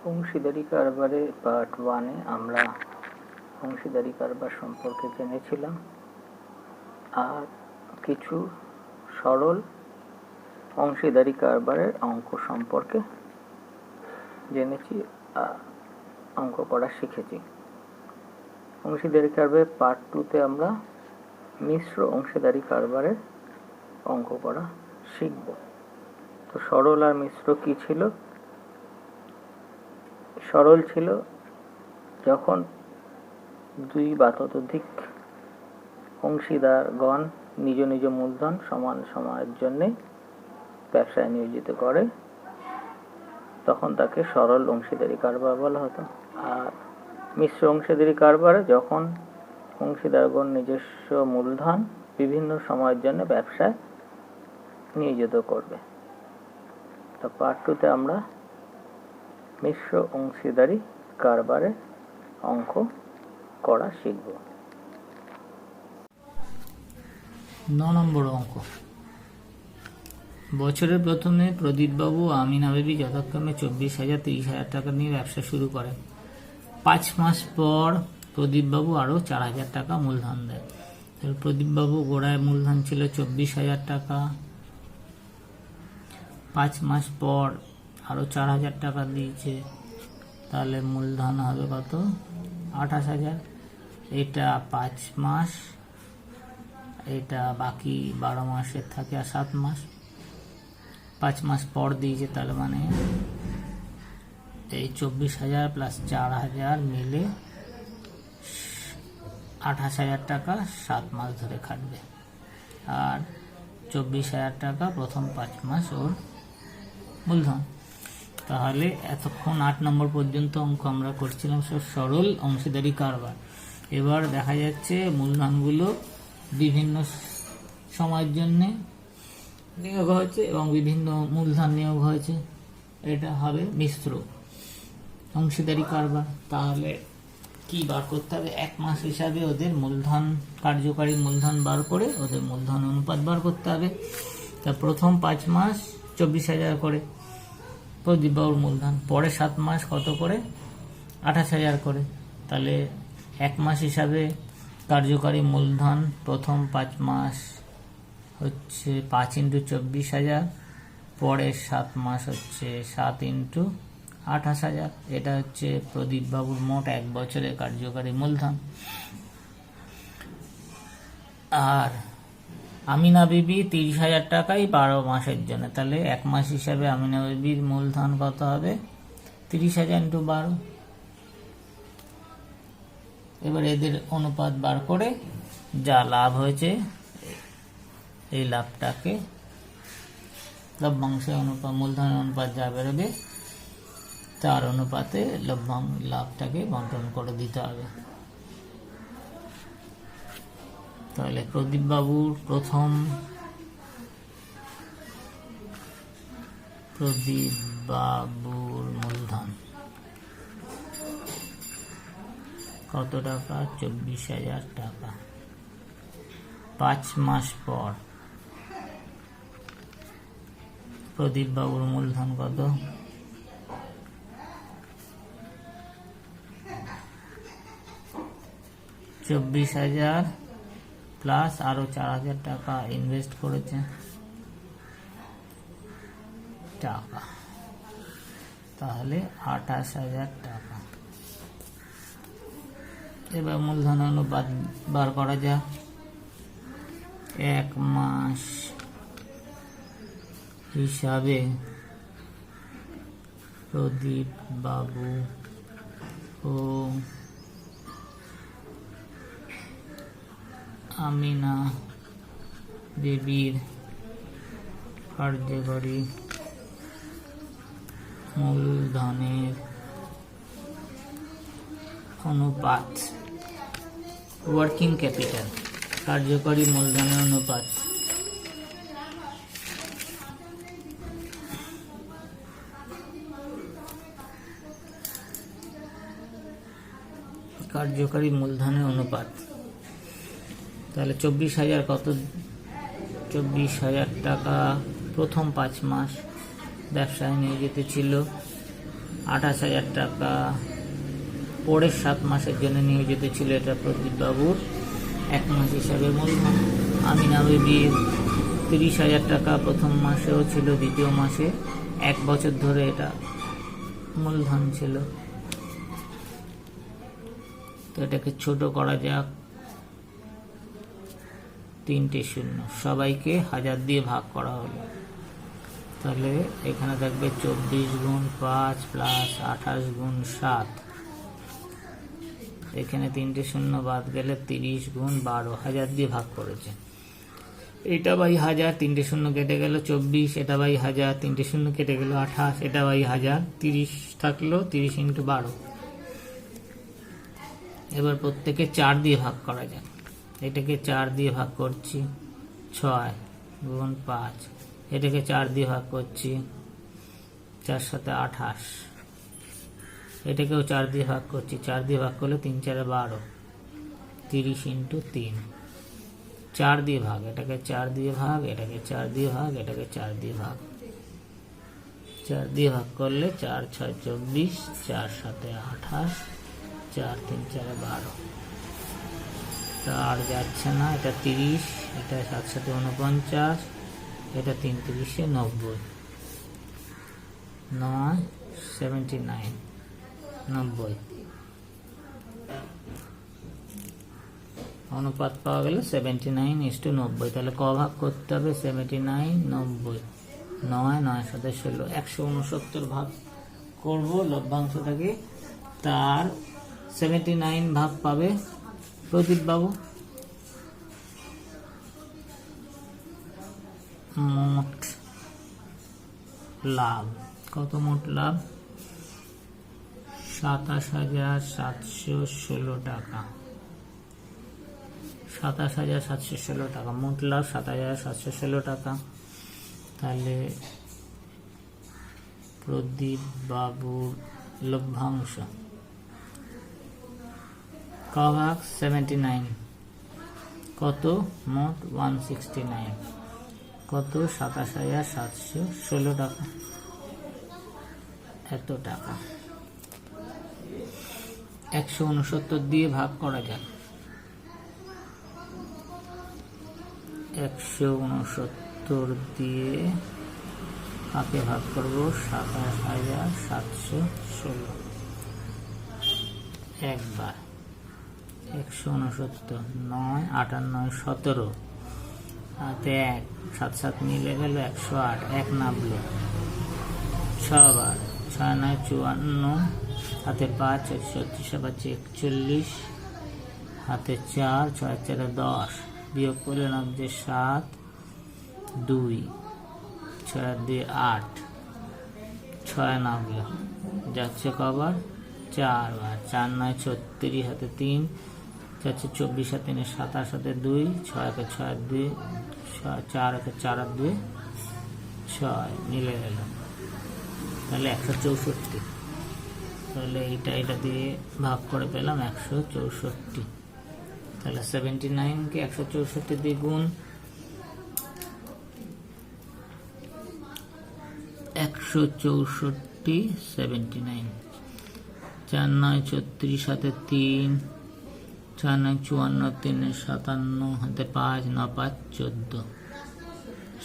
অংশীদারি কারবারে পার্ট 1-এ আমরা অংশীদারি কারবার সম্পর্কে জেনেছিলাম আর কিছু সরল অংশীদারি কারবারের অঙ্ক সম্পর্কে জেনেছি, অঙ্ক করা শিখেছি। অংশীদারি কারবারের পার্ট 2-তে আমরা মিশ্র অংশীদারি কারবারের অঙ্ক করা শিখব। তো সরল আর মিশ্র কি ছিল? সরল ছিল যখন দুই বা ততোধিক অংশীদারগণ নিজ নিজ মূলধন সমান সময়ের জন্য ব্যবসায় নিয়োজিত করে, তখন তাকে সরল অংশীদারি কারবার বলা হতো। আর মিশ্র অংশীদারি কারবারে যখন অংশীদারগণ নিজস্ব মূলধন বিভিন্ন সময়ের জন্য ব্যবসায় নিয়োজিত করবে। তো পার্ট 2-তে আমরা মিশ্র অংশীদারি কারবারে অঙ্ক করা শিখব। 9 নম্বর অঙ্ক। বছরের প্রথমে প্রদীপবাবু ও আমিনা বিবি যথাক্রমে 24,000, 30,000 টাকা নিয়ে ব্যবসা শুরু করেন। 5 মাস পর প্রদীপবাবু আরও 4,000 টাকা মূলধন দেয়। প্রদীপবাবু গোড়ায় মূলধন ছিল 24,000 টাকা। 5 মাস পর আরও 4,000 টাকা দিয়েছে, তাহলে মূলধন হবে কত? 28,000। এটা 5 মাস, এটা বাকি 12 মাসের থাকে আর 7 মাস। 5 মাস পর দিয়েছে, তাহলে মানে এই 24,000 প্লাস 4,000 মিলে 28,000 টাকা 7 মাস ধরে খাটবে। আর 24,000 টাকা প্রথম 5 মাস ওর মূলধন। তাহলে এতক্ষণ 8 নম্বর পর্যন্ত অঙ্ক আমরা করছিলাম সব সরল অংশীদারি কারবার। এবার দেখা যাচ্ছে মূলধনগুলো বিভিন্ন সময়ের জন্য নিয়োগ হয়েছে এবং বিভিন্ন মূলধন নিয়োগ হয়েছে। এটা হবে মিশ্র অংশীদারি কারবার। তাহলে কি বার করতে হবে? 1 মাস হিসাবে ওদের মূলধন, কার্যকারী মূলধন বার করে ওদের মূলধন অনুপাত বার করতে হবে। তা প্রথম 5 মাস 24,000 করে প্রদীপবাবুর মূলধন, পরে 7 মাস কত করে? 28,000 করে। তাহলে 1 মাস হিসাবে কার্যকারী মূলধন প্রথম 5 মাস হচ্ছে 5 × 24,000, পরের 7 মাস হচ্ছে 7 × 28,000। এটা হচ্ছে প্রদীপবাবুর মোট 1 বছরের কার্যকারী মূলধন। আর আমিনা বিবি 30,000 টাকাই 12 মাসের জন্য, তাহলে 1 মাস হিসাবে আমিনা বিবির মূলধন কত হবে? 30,000 × 12। এবার এদের অনুপাত বার করে যা লাভ হয়েছে এই লাভটাকে লভ্যাংশের অনুপাত, মূলধনের অনুপাত যা বেরোবে তার অনুপাতে লাভটাকে বন্টন করে দিতে হবে। তাহলে প্রদীপবাবুর মূলধন কত টাকা? 24,000 টাকা। 5 মাস পর প্রদীপবাবুর মূলধন কত? 24,000 প্লাস আরো 4,000 টাকা ইনভেস্ট করেছে টাকা, তাহলে 28,000 টাকা। এবার মূলধন অনুপাত বার করা যাক। 1 মাস হিসাবে প্রদীপবাবু ও আমিনা দেবীর কার্যকারী মূলধনের অনুপাত, ওয়ার্কিং ক্যাপিটাল, কার্যকারী মূলধনের অনুপাত তাহলে 24,000 কত? 24,000 টাকা প্রথম 5 মাস ব্যবসায় নিয়োজিত ছিল। 28,000 টাকা পরের 7 মাসের জন্য নিয়োজিত ছিল, এটা প্রদীপ বাবুর 1 মাস হিসাবে মূলধন। আমিনা বিবির 30,000 টাকা প্রথম মাসেও ছিল, দ্বিতীয় মাসে 1 বছর ধরে এটা মূলধন ছিল। তো এটাকে ছোট করা যাক, 3টে শূন্য, সবাইকে 1000 দিয়ে ভাগ করা হলো। তাহলে এখানে থাকবে 24 গুণ 5 প্লাস 28 গুণ 7, এখানে 3টে শূন্য বাদ গেলে 30 গুণ 12, 1000 দিয়ে ভাগ করেছে। এটা বাই 1000, 3টে শূন্য কেটে গেল 24, এটা বাই 1000, 3টে শূন্য কেটে গেল 28, এটা বাই 1000, 30 থাকলো, 30 × 12। এবার প্রত্যেকে 4 দিয়ে ভাগ করা যাক। এটাকে 4 দিয়ে ভাগ করছি, 6 গুণ 5, এটাকে 4 দিয়ে ভাগ করছি, 4 × 7 = 28, এটাকেও 4 দিয়ে ভাগ করছি, 4 দিয়ে ভাগ করলে 3 × 4 = 12, 30 × 3, 4 দিয়ে ভাগ, এটাকে 4 দিয়ে ভাগ, এটাকে 4 দিয়ে ভাগ, এটাকে 4 দিয়ে ভাগ, 4 দিয়ে ভাগ করলে 4 × 6 = 24, 4 × 7 = 28, 4 × 3 = 12। তা আর যাচ্ছে না, এটা 30, এটা 7 × 7 = 49, এটা 3 × 3 = 90, 9 79, 90 অনুপাত পাওয়া গেল 79:90। তাহলে ক ভাগ করতে হবে? 79, 90, 9, 9 × 7 = 16, 169 ভাগ করব লভ্যাংশটাকে। তার 79 ভাগ পাবে প্রদীপ বাবু। মোট লাভ কত? মোট লাভ 27,716 টাকা। 27,716 টাকা মোট লাভ, 27,716 টাকা। তাহলে প্রদীপ বাবুর লভ্যাংশ ক ভাগ 79 কত? মোট 169 কত? 27,716 টাকা। এত টাকা 169 দিয়ে ভাগ করা যাক। 169 দিয়ে কাকে ভাগ করব? 27,716 একবার। 169 9 58 17 হাতে 1, 7 7 মিলে গেল 108, 1 নামলো 6 বার, 6 9 54, হাতে 5, 36 41, হাতে 4, 6 4 10, বিয়োগ করে নামছে 7, 2, 6 2 8, 6 নামলো, যাচ্ছে কবার? 4 বার, 4 9 36, হাতে 3, যাচ্ছে 24, হাতে 27, হাতে 2, 6 1 6 2, 4 1 4 আর 2 6 মিলে গেল। তাহলে 164। তাহলে এটা দিয়ে ভাগ করে পেলাম 164। তাহলে 79 কে 164 দিয়ে গুণ, 164 79, 4 9 36, হাতে 3, 4 9 54, 3 57, হাতে 5, 9 5 14,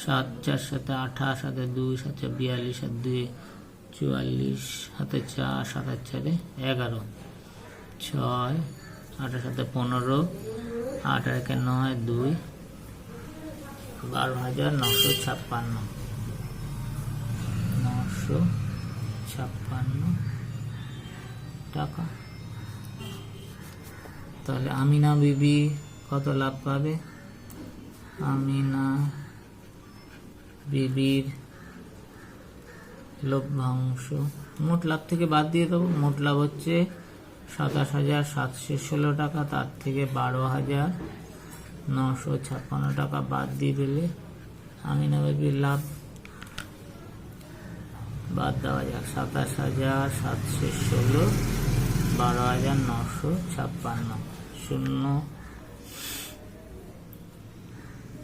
7 4 7 28, হাতে 2, 7 42, হাতে 2 44, হাতে 4, 7 4 11, 6 8 7 15, 8 1 9 2, 12,956 টাকা। তাহলে আমিনা বিবি কত লাভ পাবে? আমিনা বিবির লভ্যাংশ মোট লাভ থেকে বাদ দিয়ে দেবো। মোট লাভ হচ্ছে 27,716 টাকা, তার থেকে 12,956 টাকা বাদ দিয়ে দিলে আমিনা বিবির লাভ বাদ দেওয়া যাক। 27,716, 12,956, 0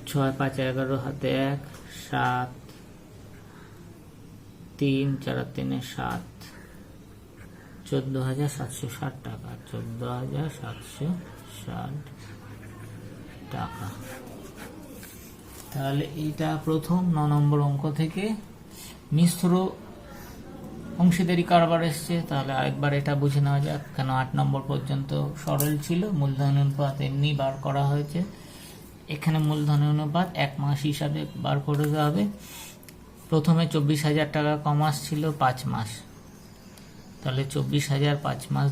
6 5 11, হাতে 1, 7 3 4 3 7, 14,760 টাকা, 14,760 টাকা। তাহলে এইটা প্রথম 9 নম্বর অঙ্ক থেকে মিশ্র অংশীদারি কারবার এসছে। তাহলে আরেকবার এটা বুঝে নেওয়া যাক, কেন 8 নম্বর পর্যন্ত সরল ছিল, মূলধন অনুপাত এমনি বার করা হয়েছে। এখানে মূলধন অনুপাত 1 মাস হিসাবে বার করে দেওয়া হবে। প্রথমে 24,000 টাকা কমাস ছিল 5 মাস, তাহলে 24,000 5 মাস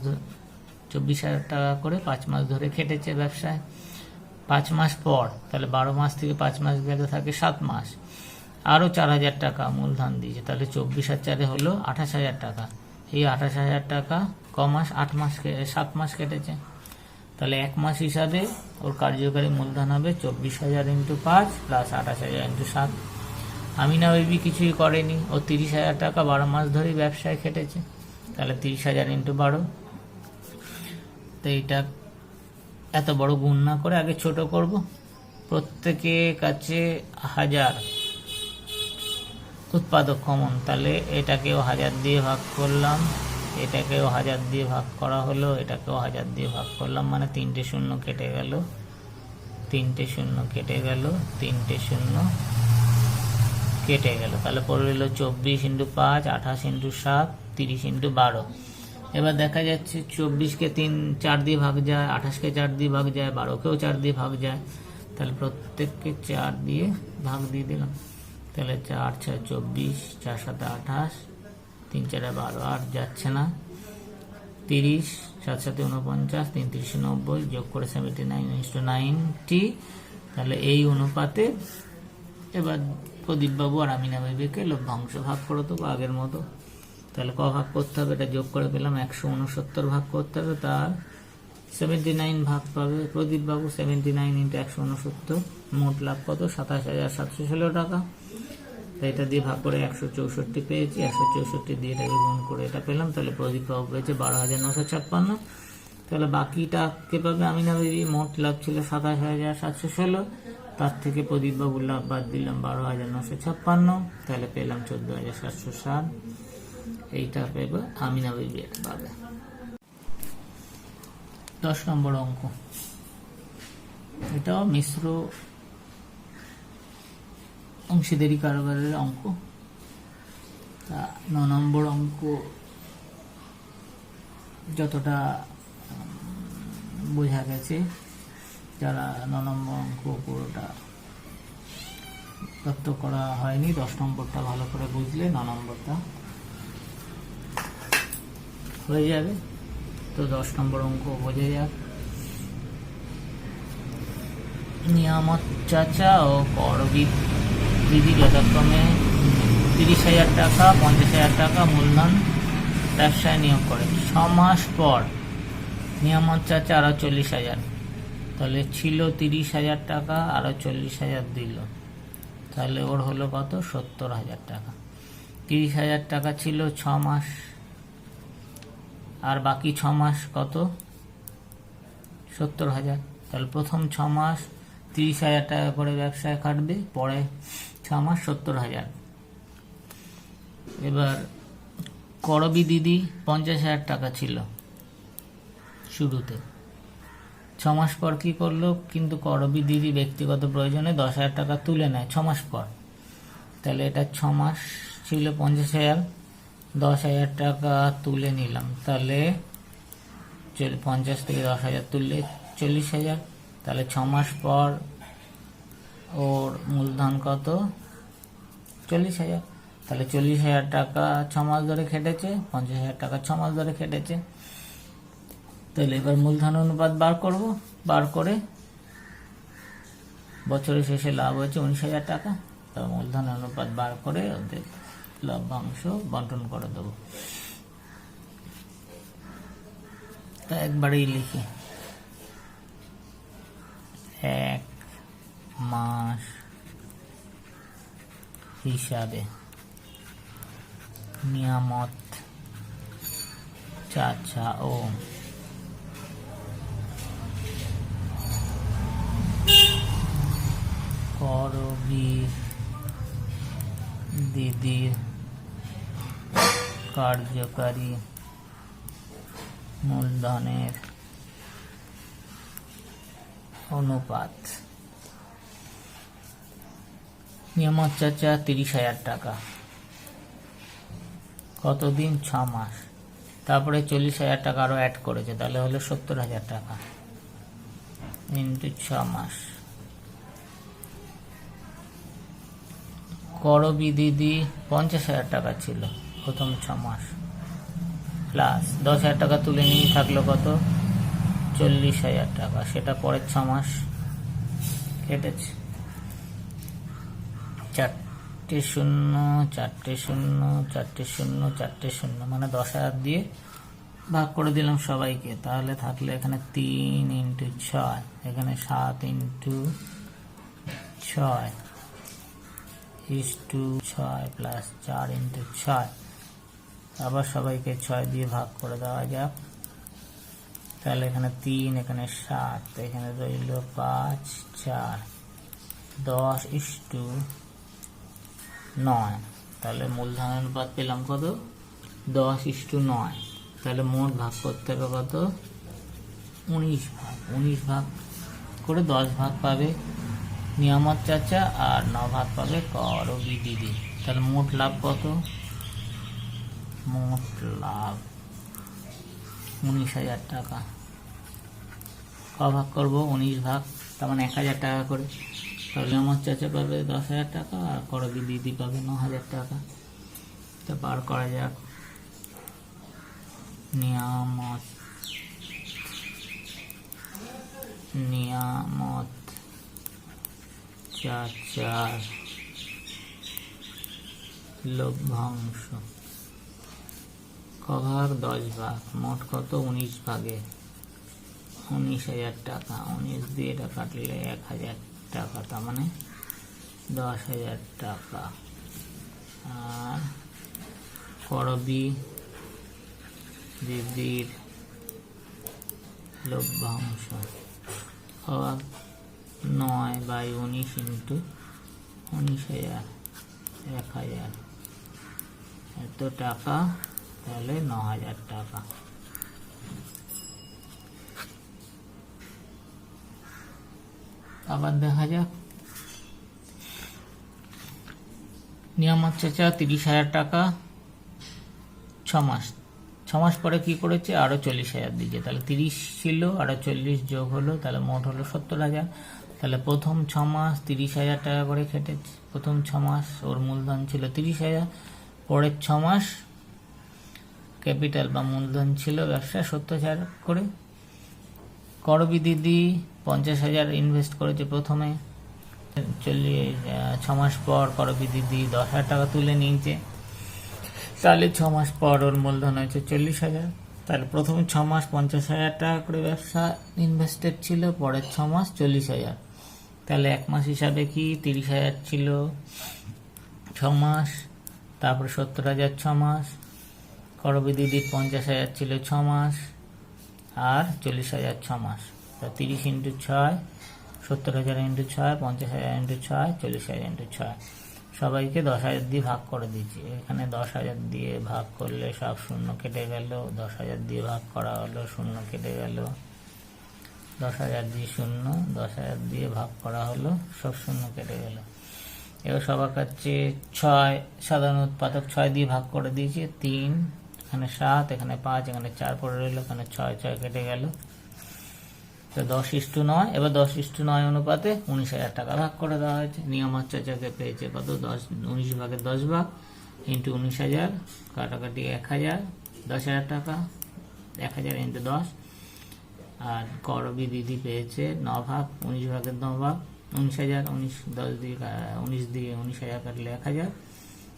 24,000 টাকা করে 5 মাস ধরে খেটেছে ব্যবসায়। 5 মাস পর তাহলে 12 মাস থেকে 5 মাস গেলে থাকে 7 মাস, আরও 4,000 টাকা মূলধন দিয়েছে, তাহলে 24 আর 4 হলো 28,000 টাকা। এই 28,000 টাকা কমাস 7 মাস কেটেছে, তাহলে 1 মাস হিসাবে ওর কার্যকারী মূলধন হবে 24,000 × 5 প্লাস 28,000 × 7। আমিনা বেবি কিছুই করেনি, ও 30,000 টাকা 12 মাস ধরেই ব্যবসায় খেটেছে, তাহলে 30,000 × 12। তো এইটা এত বড় গুণ না করে আগে ছোট করব। প্রত্যেকের কাছে 1000 উৎপাদক কমন, তাহলে এটাকেও 1000 দিয়ে ভাগ করলাম, এটাকেও 1000 দিয়ে ভাগ করা হলো, এটাকেও 1000 দিয়ে ভাগ করলাম, মানে 3টে শূন্য কেটে গেল, 3টে শূন্য কেটে গেল, 3টে শূন্য কেটে গেল। তাহলে পড়ে রইল 24 × 5, 28 × 7, 30 × 12। এবার দেখা যাচ্ছে 24কে 4 দিয়ে ভাগ যায়, 28কে 4 দিয়ে ভাগ যায়, 12কেও 4 দিয়ে ভাগ যায়, তাহলে প্রত্যেককে 4 দিয়ে ভাগ দিয়ে দিলাম। তাহলে 4 × 6 = 24, 4 × 7 = 28, 3 × 4 = 12, আর যাচ্ছে না। 30, 7 × 7 = 49, 3 × 3 = 90, যোগ করে 79:90। তাহলে এই অনুপাতে এবার প্রদীপবাবু আর আমিনা বেবিকে লভ্যাংশ ভাগ করে দেবো আগের মতো। তাহলে ক ভাগ করতে হবে, এটা যোগ করে পেলাম 169 ভাগ করতে হবে, তার 79 ভাগ পাবে প্রদীপবাবু। 79 × 169, মোট লাভ কত? 27,716 টাকা। এটা দিয়ে ভাগ করে 164 পেয়েছি, 164 দিয়ে এটাকে গুণ করে এটা পেলাম, তাহলে প্রদীপবাবু পেয়েছে 12,956। তাহলে বাকিটা কে পাবে? আমিনা বেবি। মোট লাভ ছিল 27,716, তার থেকে প্রদীপবাবুর লাভ বাদ দিলাম 12,956, তাহলে পেলাম 14,760। এইটা পেবে আমিনা বেবি, এটা পাবে। 10 নম্বর অঙ্ক, এটাও মিশ্র অংশীদারি কারবারের অঙ্ক। 9 নম্বর অঙ্ক যতটা বোঝা গেছে, যারা 9 নম্বর অঙ্ক পুরোটা তত্ত্ব করা হয়নি, 10 নম্বরটা ভালো করে বুঝলে 9 নম্বরটা হয়ে যাবে। তো 10 নম্বর অঙ্ক বোঝা যাক। নিয়ামত চাচা ও করবীর দিদি যথাক্রমে 30,000 টাকা, 50,000 টাকা মূলধন ব্যবসায় নিয়োগ করে। 6 মাস পর নিয়ামত চাচা আরো 40,000, তাহলে ছিল 30,000 টাকা, আরো 40,000 দিল, তাহলে ওর হলো কত? 70,000 টাকা। 30,000 টাকা ছিল 6 মাস, আর বাকি 6 মাস কত? 70,000। তাহলে প্রথম 6 মাস 30,000 টাকা করে ব্যবসায় কাটবে, পরে 6 মাস 70,000। এবার করবী দিদি 50,000 টাকা ছিল শুরুতে, 6 মাস পর কি করলো? কিন্তু করবী দিদি ব্যক্তিগত প্রয়োজনে 10,000 টাকা তুলে নেয় 6 মাস পর, তাহলে এটা 6 মাস ছিল 50,000, 10,000 টাকা তুলে নিলাম, তাহলে 50 থেকে 10,000 তুললে 40,000। তাহলে 6 মাস পর ওর মূলধন কত? 40,000। তাহলে 40,000 টাকা 6 মাস ধরে খেটেছে, 50,000 টাকা 6 মাস ধরে খেটেছে। তাহলে এবার মূলধন অনুপাত বার করব, বার করে বছরের শেষে লাভ হয়েছে 19,000 টাকা, তো মূলধন অনুপাত বার করে ওদের লভ্যাংশ বন্টন করে দেবো। তা একবারেই লিখি, 1 মাস হিসাবে নিয়ামত চাচা ও করবীর দিদির কার্যকারী মূলধনের অনুপাত। নিয়ামত চাচা 30,000 টাকা, কতদিন? 6 মাস। তারপরে 40,000 টাকা আরো অ্যাড করেছে, তাহলে হলো 70,000 টাকা ইন্টু 6 মাস। করবি দিদি 50,000 টাকা ছিল প্রথম 6 মাস, প্লাস 10,000 টাকা তুলে নিয়ে থাকলো কত? 40,000 টাকা, সেটা পরের 6 মাস কেটেছে। 4টে শূন্য 4টে শূন্য 4টে শূন্য 4টে শূন্য, মানে 10,000 দিয়ে ভাগ করে দিলাম সবাইকে। তাহলে থাকলে এখানে 3 ইন্টু 6, এখানে 7 ইন্টু 6 ইস্টু 6 প্লাস 4 ইন্টু 6। আবার সবাইকে 6 দিয়ে ভাগ করে দেওয়া যাক। তাহলে এখানে 3, এখানে 7, এখানে রইল 5, 4, 10:9। তাহলে মূলধন অনুপাত পেলাম কত? 10:9। তাহলে মোট ভাগ করতে হবে কত? 19 ভাগ। 19 ভাগ করে 10 ভাগ পাবে নিয়ামত চাচা, আর 9 ভাগ পাবে করবি দিদি। তাহলে মোট লাভ কত? মোট লাভ 19,000 টাকা। ভাগ করবো 19 ভাগ, তার মানে 1,000 টাকা করে। তাহলে নিয়ামত চাচা পাবে 10,000 টাকা, আর করবি দিদি পাবে 9,000 টাকা। তো বার করা যাক। নিয়ামত চাচার লভ্যাংশ ভাগ 10 ভাগ, মোট কত? 19 ভাগে 19,000 টাকা। 19 দিয়ে এটা কাটলে 1,000 টাকা, তার মানে 10,000 টাকা। আর করবি দিদির লভ্যাংশ ভাগ 9/19 ইন্টু 19,000, 1,000, এত টাকা। তাহলে 9,000 টাকা। আবার দেখা যাক। নিয়ামত চাচা 30,000 টাকা 6 মাস। 6 মাস পরে কি করেছে? আরো 40,000 দিয়েছে। তাহলে 30 ছিল, আরো 40 যোগ হলো, তাহলে মোট হলো 70,000। তাহলে প্রথম 6 মাস 30,000 টাকা করে কেটেছে। প্রথম 6 মাস ওর মূলধন ছিল 30,000, পরের 6 মাস ক্যাপিটাল বা মূলধন ছিল ব্যবসা 70,000 করে। করবি দিদি 50,000 ইনভেস্ট করেছে প্রথমে। 6 মাস পর করবি দিদি 10,000 টাকা তুলে নিয়েছে। তাহলে 6 মাস পর ওর মূলধন হয়েছে 40,000। তাহলে প্রথম 6 মাস 50,000 টাকা করে ব্যবসা ইনভেস্টেড ছিল, পরের 6 মাস 40,000। তাহলে 1 মাস হিসাবে কি 30,000 ছিল 6 মাস, তারপরে 70,000 6 মাস। করবি দিদির 50,000 ছিল 6 মাস, আর 40,000 6 মাস। 30 ইন্টু 6, 70,000 ইন্টু 6, 50,000 ইন্টু 6, 40,000 ইন্টু 6। সবাইকে 10,000 দিয়ে ভাগ করে দিচ্ছি। এখানে 10,000 দিয়ে ভাগ করলে সব শূন্য কেটে গেল। 10,000 দিয়ে ভাগ করা হলো, শূন্য কেটে গেল। 10,000 দিয়ে শূন্য, 10,000 দিয়ে ভাগ করা হলো, সব শূন্য কেটে গেল। এবার সবার কাছে 6 সাধারণ উৎপাদক 6 দিয়ে ভাগ করে দিয়েছি। 3, এখানে 7, এখানে 5, এখানে 4 পড়ে রইল, এখানে 6 কেটে গেল। তো 10:9। এবার 10:9 অনুপাতে 19,000 টাকা ভাগ করে দেওয়া হয়েছে। নিয়ামত চাচাকে পেয়েছে কত? 19 ভাগের 10 ভাগ ইন্টু 19,000, কাটাকাটি 1,000, 10,000 টাকা। 1,000 ইন্টু 10। আর করবি দিদি পেয়েছে 9 ভাগ, 19 ভাগের 9 ভাগ 19,000। 10 দিয়ে 19 দিয়ে 19,000 কাটলে 1,000,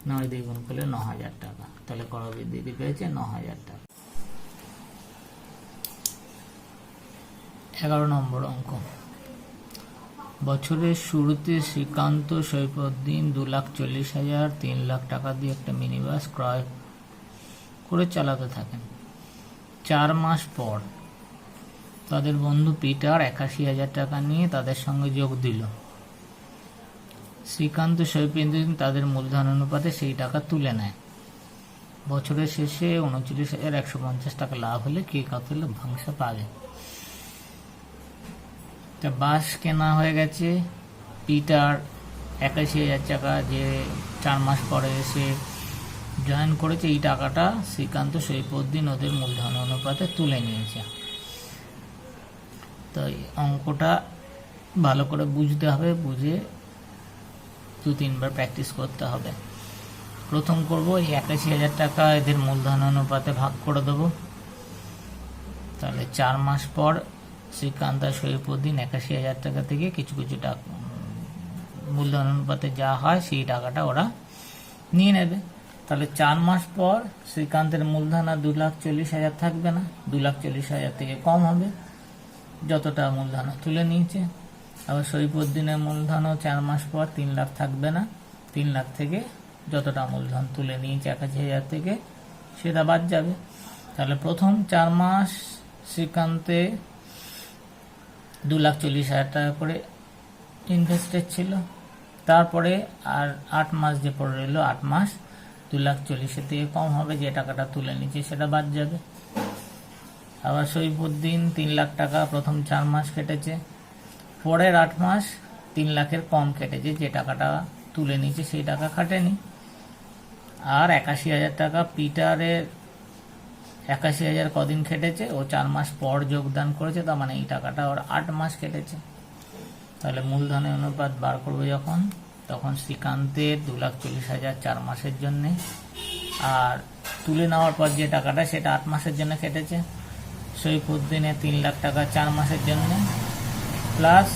9 দিয়ে গুণ করলে 9,000 টাকা। তাহলে করবি দিদি পেয়েছে 9,000 টাকা। 11 নম্বর অঙ্ক। বছরের শুরুতে শ্রীকান্ত সৈফুদ্দিন 2,40,000 3 লাখ টাকা দিয়ে একটা মিনি বাস ক্রয় করে চালাতে থাকেন। 4 মাস পর তাদের বন্ধু পিটার 81,000 টাকা নিয়ে তাদের সঙ্গে যোগ দিল। শ্রীকান্ত সৈফুদ্দিন তাদের মূলধন অনুপাতে সেই টাকা তুলে নেয়। বছরের শেষে 29,150 টাকা লাভ হলে কে কত লভ্যাংশ পাবে। তা বাস কেনা হয়ে গেছে, পিটার 81,000 টাকা যে 4 মাস পরে এসে জয়েন করেছে, এই টাকাটা শ্রীকান্ত সৈফুদ্দিন ওদের মূলধন অনুপাতে তুলে নিয়েছে। তো এই অঙ্কটা ভালো করে বুঝতে হবে, বুঝে 2-3 বার প্র্যাকটিস করতে হবে। প্রথম করব এই 81,000 টাকা এদের মূলধন অনুপাতে ভাগ করে দেবো। তাহলে 4 মাস পর শ্রীকান্ত আর সৈফুদ্দিন 81,000 টাকা থেকে কিছু কিছু টাকা মূলধন অনুপাতে যা হয় সেই টাকাটা ওরা নিয়ে নেবে। তাহলে 4 মাস পর শ্রীকান্তের মূলধন আর 2,40,000 থাকবে না, 2,40,000 থেকে কম হবে যতটা মূলধন তুলে নিয়েছে। আবার সৈফুদ্দিনের মূলধনও 4 মাস পর 3 লাখ থাকবে না, 3 লাখ থেকে যতটা মূলধন তুলে নিয়েছে 81,000 থেকে সেটা বাদ যাবে। তাহলে প্রথম 4 মাস শ্রীকান্তে 2,40,000 টাকা করে ইনভেস্টেড ছিল, তারপরে আর 8 মাস যে পড়ে রইল, 8 মাস 2,40,000 থেকে কম হবে, যে টাকাটা তুলে নিচ্ছে সেটা বাদ যাবে। আবার সৈফুদ্দিন 3 লাখ টাকা প্রথম 4 মাস কেটেছে, পরের 8 মাস 3 লাখের কম কেটেছে, যে টাকাটা তুলে নিচ্ছে সেই টাকা কাটেনি। আর 81,000 টাকা পিটারের 81,000 কদিন কেটেছে, ও 4 মাস পর যোগদান করেছে, তার মানে এই টাকাটা ওর 8 মাস কেটেছে। তাহলে মূলধনের অনুপাত বার করবো যখন, তখন শ্রীকান্তের 2,40,000 4 মাসের জন্যে, আর তুলে নেওয়ার পর যে টাকাটা সেটা 8 মাসের জন্য কেটেছে। সৈফুদ্দিনের 3 লাখ টাকা 4 মাসের জন্য, প্লাস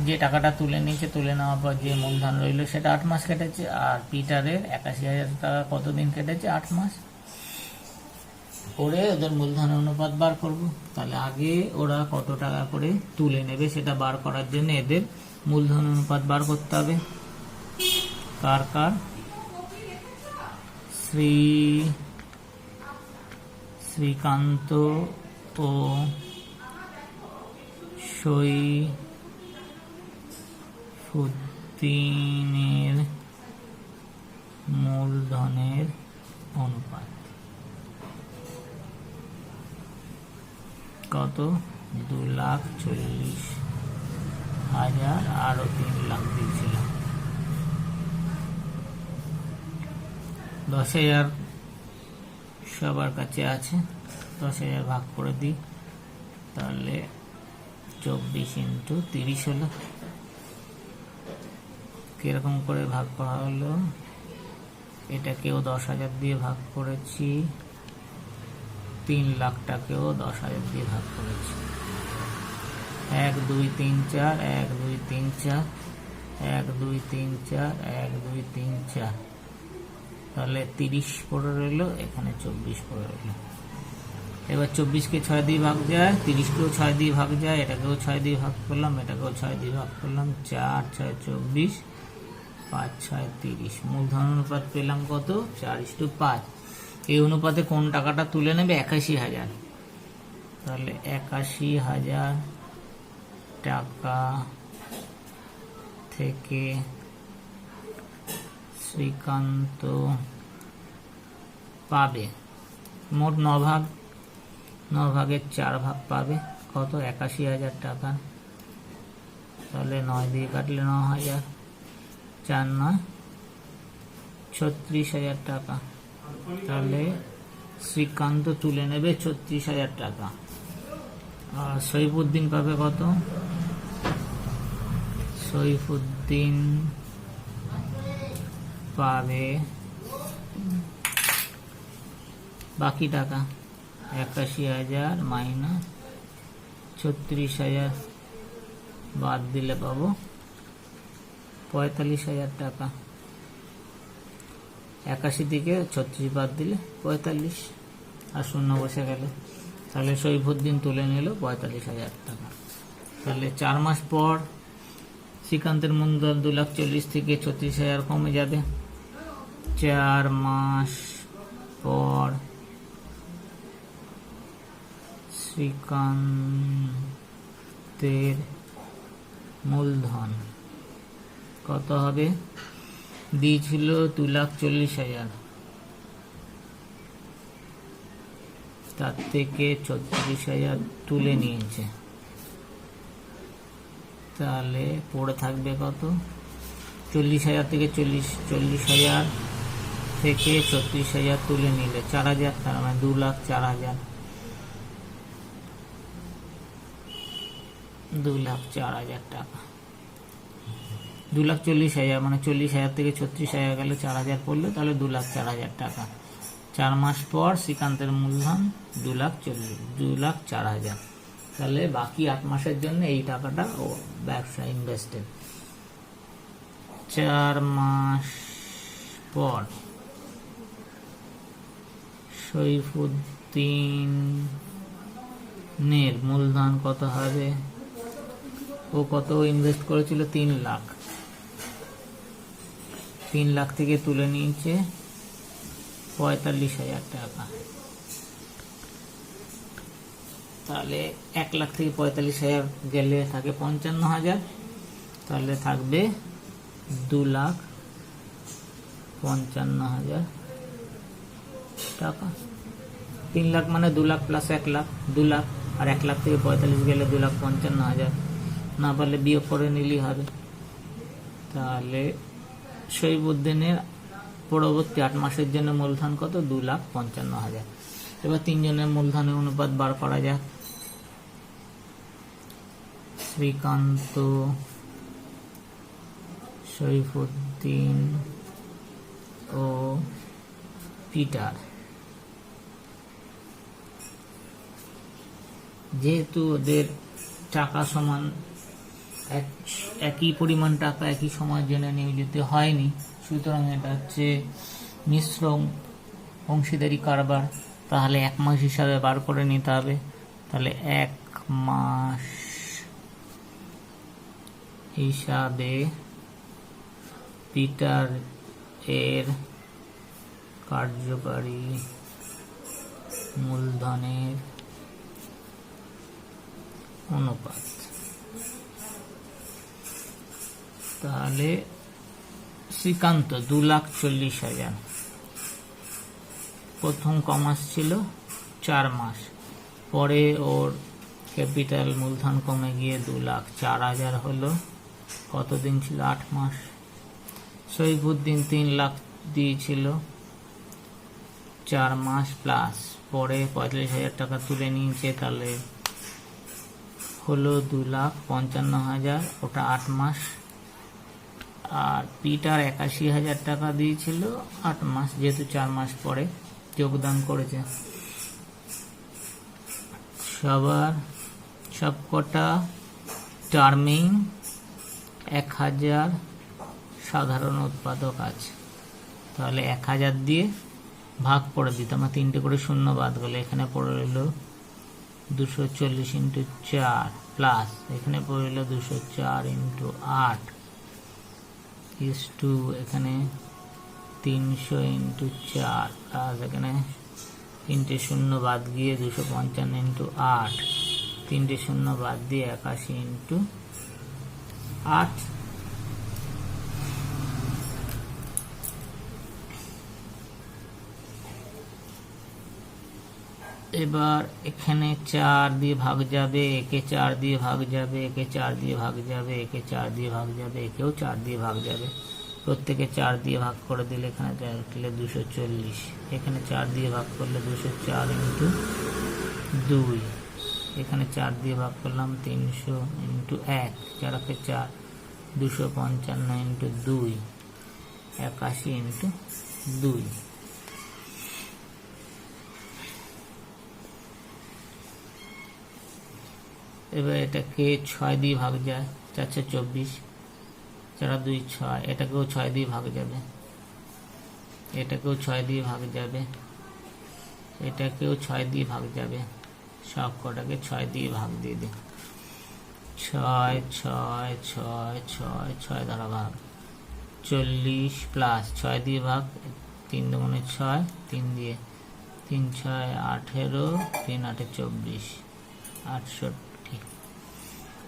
যে টাকাটা তুলে নিয়েছে, তুলে নেওয়ার পর যে মূলধন রইল সেটা 8 মাস কেটেছে। আর পিটারের 81,000 টাকা কতদিন কেটেছে, 8 মাস। করে ওদের মূলধন অনুপাত বার করব। তাহলে আগে ওরা কত টাকা করে তুলে নেবে সেটা বার করার জন্য এদের মূলধন অনুপাত বার করতে হবে। কার কার? শ্রীকান্ত ও সৈফুদ্দিনের মূলধনের অনুপাত কত? 2,40,000 আরো 3 লাখ দিয়েছিল। 10,000 সবার কাছে আছে, 10,000 ভাগ করে দিই, তাহলে 24 × 30 হলো। কিরকম করে ভাগ করা হলো? এটাকেও 10,000 দিয়ে ভাগ করেছি, 3 লাখটাকেও 10,000 দিয়ে ভাগ করেছি। 1 2 3 4 1 2 3 4 1 2 3 4 1 2 3 4, তাহলে 30 পড়ে রইল, এখানে 24 পড়ে রইল। এবার 24কে 6 দিয়ে ভাগ যায়, 30কেও 6 দিয়ে ভাগ যায়, এটাকেও 6 দিয়ে ভাগ করলাম, এটাকেও 6 দিয়ে ভাগ করলাম, 4 6 24, 5 6 30। মূলধন অনুপাত পেলাম কত? 4:5। এই অনুপাতে কোন টাকাটা তুলে নেবে? 81,000। তাহলে 81,000 টাকা থেকে শ্রীকান্ত পাবে মোট 9 ভাগ, 9 ভাগের 4 ভাগ পাবে কত? 81,000 টাকা। তাহলে 9 দিয়ে কাটলে 9,000, 4 9 36,000 টাকা। তাহলে শ্রীকান্ত তুলে নেবে 36,000 টাকা। আর সৈফুদ্দিন পাবে কত? সৈফুদ্দিন পাবে বাকি টাকা 81,000 মাইনাস 36,000 বাদ দিলে পাবো 45,000 টাকা। 81 থেকে 36 বাদ দিলে 45, আর শূন্য বসে গেল। তাহলে সৈফুদ্দিন তুলে নিল 45,000 টাকা। তাহলে 4 মাস পর শ্রীকান্তের মূলধন 2,40,000 থেকে 36,000 কমে যাবে। 4 মাস পর শ্রীকান্তের মূলধন কত হবে? দিয়েছিল 2,40,000, তার থেকে 36,000 তুলে নিয়েছে, তাহলে পড়ে থাকবে কত? 40,000 থেকে 40,000 থেকে 36,000 তুলে নিলে 4,000, তার মানে 2,04,000, 2,04,000 টাকা। 2,40,000 মানে 40,000 থেকে 36,000 গেলে 4,000 পড়লো, তাহলে 2,04,000 টাকা। 4 মাস পর শ্রীকান্তের মূলধন 2,04,000। তাহলে বাকি 8 মাসের জন্য এই টাকাটা ও ব্যবসা ইনভেস্টেড। 4 মাস পর সৈফুদ্দিনের মূলধন কত হবে? ও কত ইনভেস্ট করেছিল? 3 লাখ। 3 লাখ থেকে তুলে নিয়েছে 45,000 টাকা। তাহলে 1 লাখ থেকে 45,000 গেলে থাকে 55,000, তাহলে থাকবে 2,55,000 টাকা। 3 লাখ মানে 2 লাখ প্লাস 1 লাখ, 2 লাখ, আর 1 লাখ থেকে 45 গেলে 2,55,000, না পারলে বিয়োগ করে নিলেই হবে। তাহলে সৈফুদ্দিনের পরবর্তী 8 মাসের জন্য মূলধন কত? 2,55,000। এবার 3 জনের মূলধনের অনুপাত বার করা যাক। শ্রীকান্ত, সৈফুদ্দিন ও পিটার, যেহেতু ওদের টাকা সমান, একই পরিমাণ টাকা একই সময়ের জন্য নিয়োজিত হয়নি, সুতরাং এটা হচ্ছে মিশ্র অংশীদারি কারবার। তাহলে 1 মাস হিসাবে বার করে নিতে হবে। তাহলে 1 মাস হিসাবে পিটার এর কার্যকারী মূলধনের অনুপাত। তাহলে শ্রীকান্ত 2,40,000, প্রথম কমাস ছিল 4 মাস, পরে ওর ক্যাপিটাল মূলধন কমে গিয়ে 2,04,000 হলো। কতদিন ছিল? 8 মাস। সৈফুদ্দিন 3 লাখ দিয়েছিল 4 মাস প্লাস, পরে 45,000 টাকা তুলে নিয়েছে, তাহলে হলো 2,55,000, ওটা 8 মাস। আর পিটার 81,000 টাকা দিয়েছিল 8 মাস, যেহেতু 4 মাস পরে যোগদান করেছে। সবকটা টার্মিং 1,000 সাধারণ উৎপাদক আছে, তাহলে 1,000 দিয়ে ভাগ করে দিতাম, আমার 3টে করে শূন্য বাদ গেলে এখানে পড়ে রইল 240 × 4 প্লাস এখানে পড়ে রইল 204 × 8 ইস টু এখানে 300 × 4 প্লাস এখানে 3টে শূন্য বাদ গিয়ে 255 × 8, 3টে শূন্য বাদ দিয়ে 81 × 8। এবার এখানে 4 দিয়ে ভাগ যাবে, একে 4 দিয়ে ভাগ যাবে, একে 4 দিয়ে ভাগ যাবে, একে 4 দিয়ে ভাগ যাবে, একেও 4 দিয়ে ভাগ যাবে। প্রত্যেকে 4 দিয়ে ভাগ করে দিলে এখানে 240, এখানে 4 দিয়ে ভাগ করলে 204 × 2, এখানে 4 দিয়ে ভাগ করলাম 300 × 1, 4 × 4 255 × 2, 81 × 2। এবার এটাকে 6 দিয়ে ভাগ যায়, 4 × 24, 4 × 2 = 6, এটাকেও 6 দিয়ে ভাগ যাবে, এটাকেও 6 দিয়ে ভাগ যাবে, এটাকেও 6 দিয়ে ভাগ যাবে, সব কটাকে 6 দিয়ে ভাগ দিয়ে দিই। 6 6 6 6 6 দ্বারা ভাগ 40 প্লাস 6 দিয়ে ভাগ 3 × 6, 3 দিয়ে 3 × 6 18, 3 × 8 24, 68।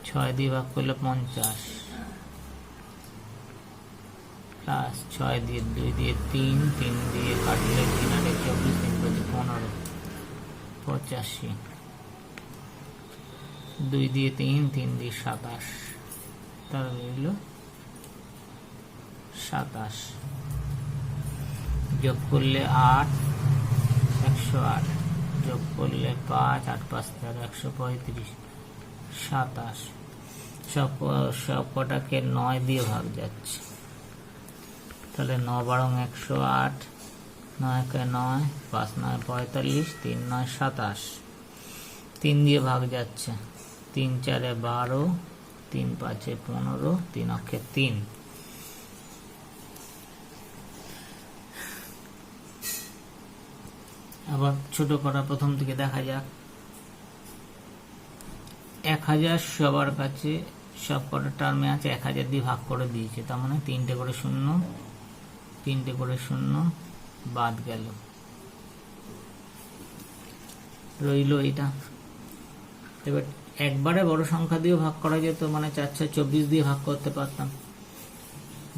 6 দিয়ে ভাগ করলে 50 প্লাস 6 দিয়ে 2 দিয়ে 3, 3 দিয়ে কাটলে 3 × 8 24, 3 × 15। 85, 2 দিয়ে 3, 3 দিয়ে 27, তাহলে রইল 27, যোগ করলে 8, 108, যোগ করলে 5, 8 5 13, 135, 27, সব কটাকে 9 দিয়ে ভাগ যাচ্ছে, তাহলে 9 বারং 108, 9 কে 9, 5 9 45, 3 9 27, 3 দিয়ে ভাগ যাচ্ছে, 3 4 12, 3 5 15, 3 অক্ষে 3। আবার ছোট করা প্রথম থেকে দেখা যাক। 1000 সবার কাছে সব কটা টার্মে আছে, 1000 দিয়ে ভাগ করে দিয়েছে, তার মানে 3টে করে শূন্য, 3টে করে শূন্য বাদ গেল, রইল এটা। এবার একবারে বড় সংখ্যা দিয়ে ভাগ করা যেত, মানে 4 6 24 দিয়ে ভাগ করতে পারতাম,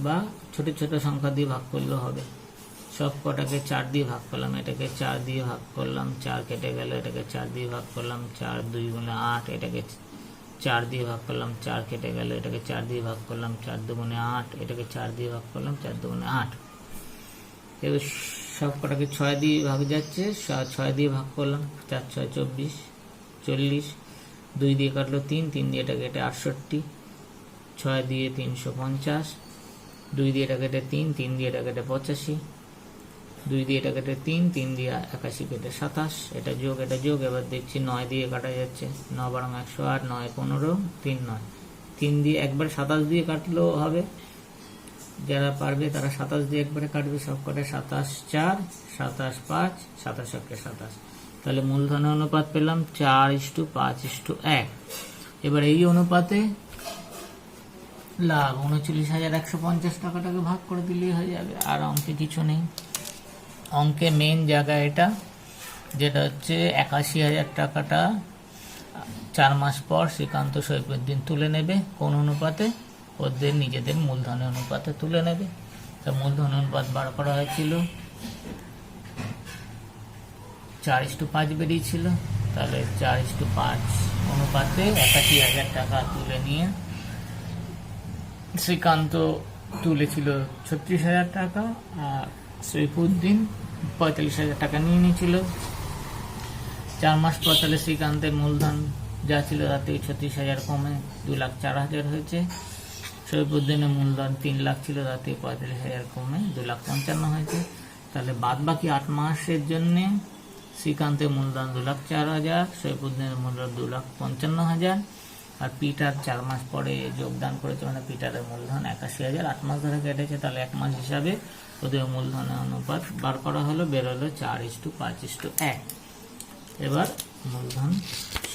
বা ছোট ছোট সংখ্যা দিয়ে ভাগ করলেও হবে। সব কটাকে 4 দিয়ে ভাগ করলাম, এটাকে 4 দিয়ে ভাগ করলাম, 4 কেটে গেল, এটাকে 4 দিয়ে ভাগ করলাম, 4 2 গুণে 8, এটাকে 4 দিয়ে ভাগ করলাম, 4 কেটে গেল, এটাকে 4 দিয়ে ভাগ করলাম, 4 2 গুণে 8, এটাকে 4 দিয়ে ভাগ করলাম, 4 2 গুণে 8। এবার সব কটাকে 6 দিয়ে ভাগ যাচ্ছে, 6 দিয়ে ভাগ করলাম, 4 6 24 40, 2 দিয়ে কাটলো 3, 3 দিয়ে এটা কেটে 68, 6 দিয়ে 350, 2 দিয়ে এটা কেটে 3, 3 দিয়ে এটা কেটে 85, 2 দিয়ে এটা কেটে 3, 3 দিয়ে 81 কেটে 27, এটা যোগ এটা যোগ। এবার দেখছি 9 দিয়ে কাটা যাচ্ছে, 9 বারং 108, 9 15, 3 9, 3 দিয়ে একবার 27 দিয়ে কাটলেও হবে, যারা পারবে তারা 27 দিয়ে একবারে কাটবে। সব কটা 27 4, 27 5, 27 একে 27, তাহলে মূলধনের অনুপাত পেলাম 4:5:1। এবার এই অনুপাতে লাভ 39,150 টাকাটাকে ভাগ করে দিলেই হয়ে যাবে, আর অঙ্কে কিছু নেই। অঙ্কে মেন জায়গা এটা, যেটা হচ্ছে 81,000 টাকাটা 4 মাস পর শ্রীকান্ত সৈফুদ্দিন তুলে নেবে। কোন অনুপাতে? ওদের নিজেদের মূলধনের অনুপাতে তুলে নেবে। তা মূলধন অনুপাত বার করা হয়েছিল, 4:5 বেরিয়েছিল, তাহলে 4:5 অনুপাতে 81,000 টাকা তুলে নিয়ে শ্রীকান্ত তুলেছিল 36,000 টাকা, আর সৈফুদ্দিন 45,000 টাকা নিয়ে নিয়েছিল। 4 মাস পর তাহলে শ্রীকান্তের মূলধন যা ছিল তাতে 36,000 কমে 2,04,000 হয়েছে। সৈফুদ্দিনের মূলধন 3 লাখ ছিল, তাতে 45,000 কমে 2,55,000 হয়েছে। তাহলে বাদ বাকি 8 মাসের জন্য শ্রীকান্তের মূলধন 2,04,000, সৈফুদ্দিনের মূলধন 2,55,000, আর পিটার 4 মাস পরে যোগদান করেছে, মানে পিটারের মূলধন 81,000। 8 মাস ধরে কেটেছে, তাহলে 1 মাস হিসাবে ওদের মূলধনের অনুপাত বার করা হলো, বেরোলো 4:5:1। এবার মূলধন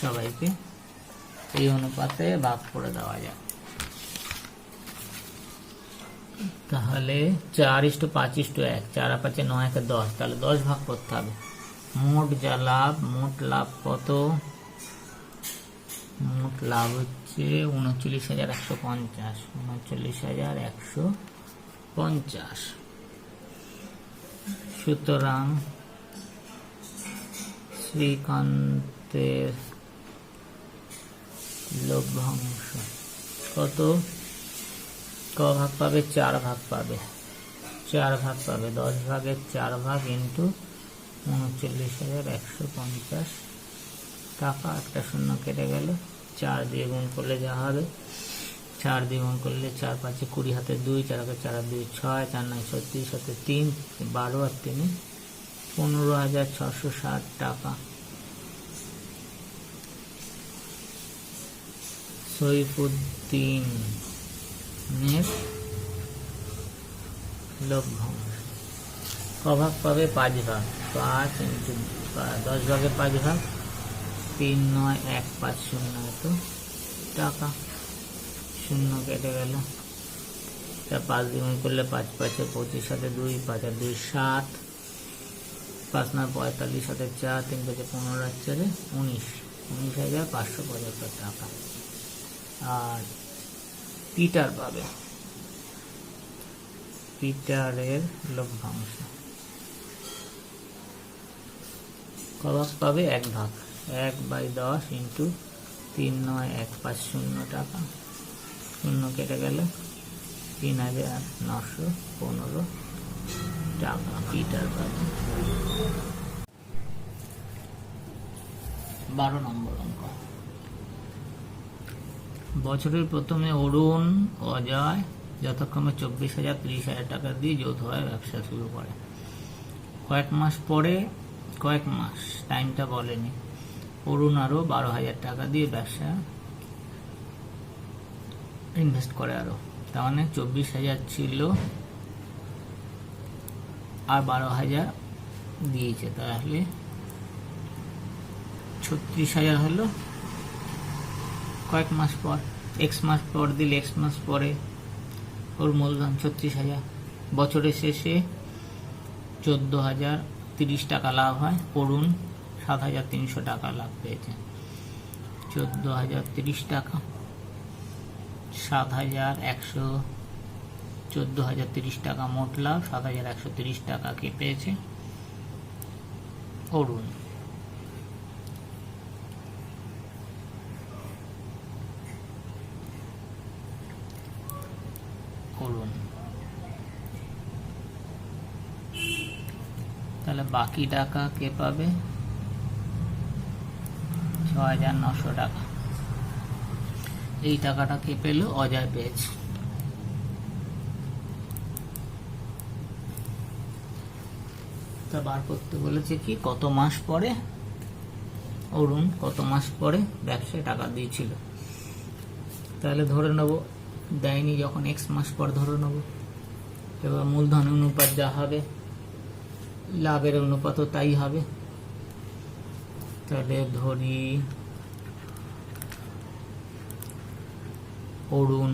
সবাইকে এই অনুপাতে ভাগ করে দেওয়া যায়। তাহলে 4:5:1, 4 আর 5 9 কে 10, তাহলে 10 ভাগ করতে হবে। মোট যা লাভ, মোট লাভ কত? মোট লাভ হচ্ছে 39,150, 39,150। সুতরাং শ্রীকান্তের লভ্যাংশ কত? ক ভাগ পাবে? 4 ভাগ পাবে, 4 ভাগ পাবে। 10 ভাগের 4 ভাগ ইন্টু 39,150 টাকা। একটা শূন্য কেটে গেল, 4 দিয়ে গুণ করলে যা হবে, 4 দিয়ে গুণ করলে 4 5 20, হাতে 2, 4 4 2 6, 4 9 36, হাতে 3 12, আর 3 15,660 টাকা। সৈফুদ্দিনের লভ্যাংশ ক ভাগ পাবে? 5 ভাগ। 5 ইন্টু 10 ভাগের 5 ভাগ, 39150 এত টাকা। শূন্য কেটে গেল, 5 দিয়ে গুণ করলে 5 5 25, হাতে 2, 5 আর 2 7, 5 9 45, হাতে 4, 3 5 15, আর 4 19, 19,575 টাকা। আর পিটার পাবে, পিটারের লভ্যাংশ ক ভাগ পাবে? 1 ভাগ। 1/10 ইন্টু 39150 টাকা, শূন্য কেটে গেল, 3915 টাকা লিটার পাবে। 12 নম্বর অঙ্ক। বছরের প্রথমে অরুণ, অজয় যথাক্রমে 24,000, 30,000 টাকা দিয়ে যৌথভাবে ব্যবসা শুরু করে। কয়েক মাস টাইমটা বলেনি, অরুণ আরো 12,000 টাকা দিয়ে ব্যবসা ইনভেস্ট করে আরো, তার মানে 24,000 ছিল আর 12,000 দিয়েছে, তাহলে 36,000 হলো। কয়েক মাস পর, x মাস পর দিলে x মাস পরে ওর মূলধন 36,000। বছরের শেষে 14,030 টাকা লাভ হয়, অরুণ 7,300 টাকা লাভ পেয়েছে। 14,030 টাকা, 14,030 টাকা মোট লাভ, 7,130 টাকা কে পেয়েছে? অরুণ। তাহলে বাকি টাকা কে পাবে? 6,900 টাকা। এই টাকাটা কে পেল? অজয় পেয়েছে। তা বার করতে বলেছে কি, কত মাস পরে অরুণ কত মাস পরে ব্যবসায় টাকা দিয়েছিল। তাহলে ধরে নেব দেয়নি যখন, x মাস পর ধরে নেব। এবার মূলধন অনুপাত যা হবে লাভের অনুপাতও তাই হবে। তাহলে ধরি অরুণ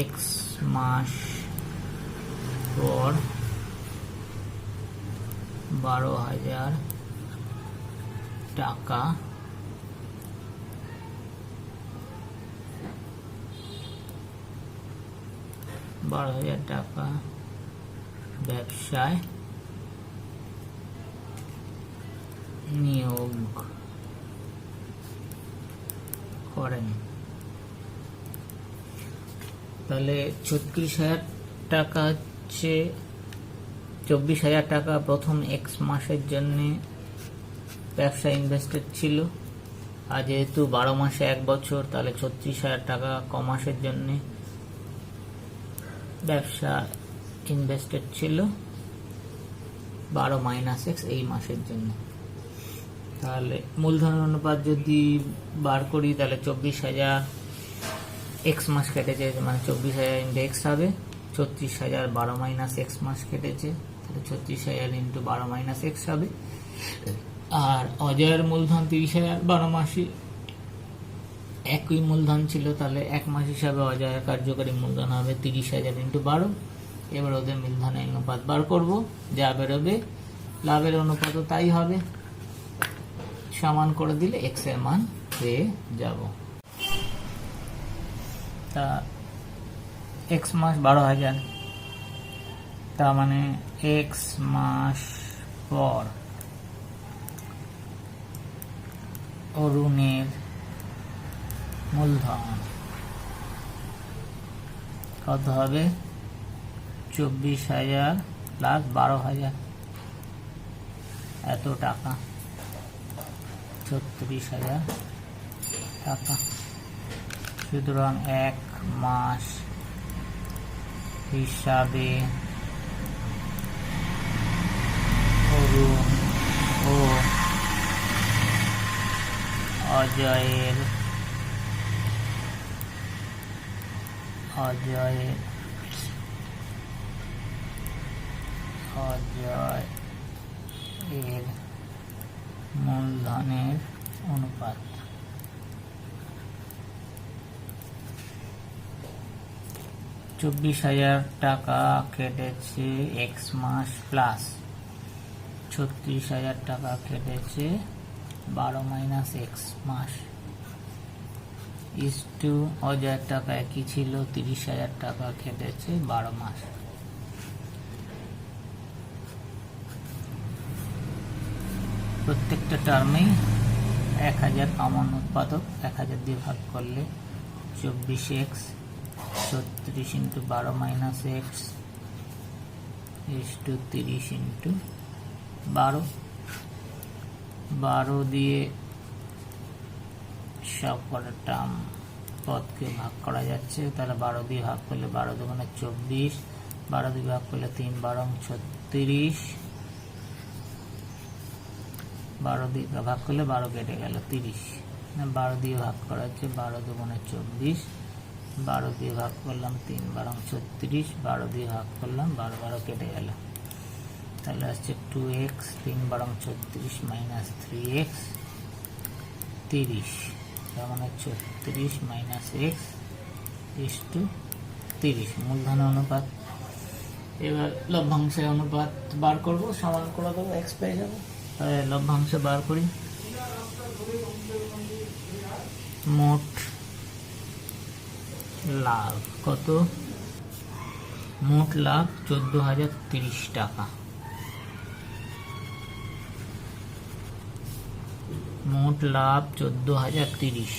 x মাস পর 12,000 টাকা ব্যবসায় নিয়োগ করেন। তাহলে 36,000 টাকা হচ্ছে, 24,000 টাকা প্রথম x মাসের জন্য ব্যবসা ইনভেস্টেড ছিল, আর যেহেতু 12 মাসে 1 বছর, তাহলে 36,000 টাকা ক মাসের জন্য ব্যবসা ইনভেস্টেড ছিল, 12 - x এই মাসের জন্য। তাহলে মূলধন অনুপাত যদি বার করি, তাহলে 24,000 x মাস কেটেছে, মানে 24,000 ইন্টু x হবে, 36,000 12 - x মাস কেটেছে, তাহলে 36,000 ইন্টু 12 - x হবে। আর অজয়ের মূলধন 30,000, 12 মাসে একই মূলধন ছিল, তাহলে 1 মাস হিসাবে অজয়ের কার্যকরী মূলধন হবে 30,000 ইন্টু 12। এবার ওদের মূলধনের অনুপাত বার করব, যা বেরোবে লাভের অনুপাতও তাই হবে, সমান করে দিলে x এর মান পেয়ে যাব। তা x মাস 12,000, তার মানে x মাস পর অরুণের মূলধন কত হবে? 24,000 প্লাস 12,000, এত টাকা, 36,000 টাকা। সুতরাং 1 মাস হিসাবে অরুণ ও অজয়ের মূলধনের অনুপাত। 24,000 টাকা কেটেছে x মাস প্লাস 36,000 টাকা কেটেছে 12 - x মাস, ইস্টু অজয়ের টাকা একই ছিল, 30,000 টাকা কেটেছে 12 মাস। প্রত্যেকটা টার্মেই 1000 কমন উৎপাদক, 1000 দিয়ে ভাগ করলে 24x, 36 into 12 minus x is to 30 into 12। 12 দিয়ে সব কটা টার্ম পদকে ভাগ করা যাচ্ছে, তাহলে 12 দিয়ে ভাগ করলে 12 দুগুণে 24, 12 দিয়ে ভাগ করলে 3 12 36, 12 দিয়ে ভাগ করলে 12 কেটে গেল 30, 12 দিয়ে ভাগ করা হচ্ছে, 12 দুগুণে 24, 12 দিয়ে ভাগ করলাম 3 12 36, 12 দিয়ে ভাগ করলাম 12 12 কেটে গেল, তাহলে আসছে 2x, 3 12 36 মাইনাস 3x 30, তার মানে 36 মাইনাস এক্স ইস টু 30 মূলধনের অনুপাত। এবার লভ্যাংশের অনুপাত বার করব, সমান করে দেবো, এক্স পেয়ে যাবো। তাহলে লভ্যাংশ বার করি। মোট লাভ কত? মোট লাভ 14,030 টাকা। মোট লাভ 14,030।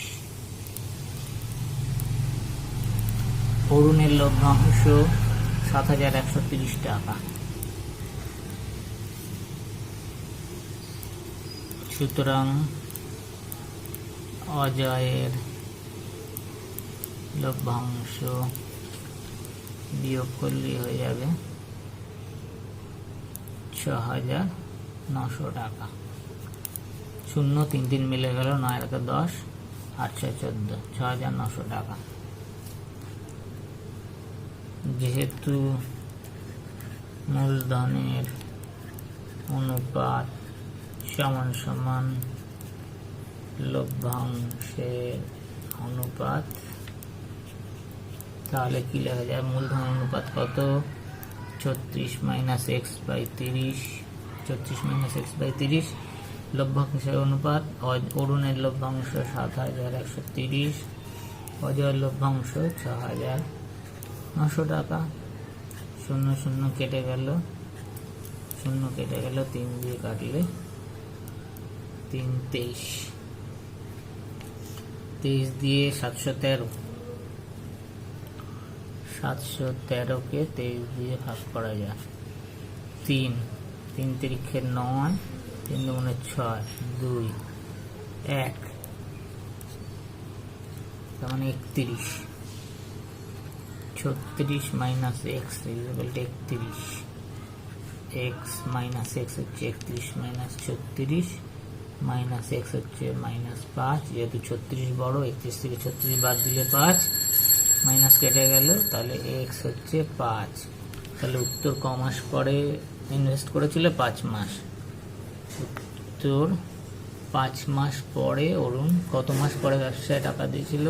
অরুণের লভ্যাংশ 7,130 টাকা। সুতরাং অজয়ের লভ্যাংশ বিয়োগ করলে হয়ে যাবে 6,900 টাকা। 0 3 3 মিলে গেল, 9 আর 10, 8 6 14, 6,900 টাকা। যেহেতু মূলধনের অনুপাত সমান সমান লভ্যাংশের অনুপাত, তাহলে কি লেখা যায়? মূলধন অনুপাত কত? 36 minus x by 30, 36 minus x by 30। লভ্যাংশের অনুপাত অরুণের লভ্যাংশ 7,130, অজয়ের লভ্যাংশ 6,900 টাকা। 0 0 কেটে গেল, 0 কেটে গেল, 3 দিয়ে কাটলে 3 23, 23 দিয়ে 713, 713কে 23 দিয়ে ভাগ করা যায়। 3 3 তিরিখে 9, 3 দুগুণে 6, 2 1, তার মানে 31। 36 minus x equal to 31, x minus x হচ্ছে 31 মাইনাস 36, মাইনাস এক্স হচ্ছে মাইনাস 5, যেহেতু 36 বড়, 31 থেকে 36 বাদ দিলে 5, মাইনাস কেটে গেল, তাহলে এক্স হচ্ছে 5। তাহলে উত্তর ক মাস পরে ইনভেস্ট করেছিল? 5 মাস। উত্তর 5 মাস পরে। অরুণ কত মাস পরে ব্যবসায় টাকা দিয়েছিল?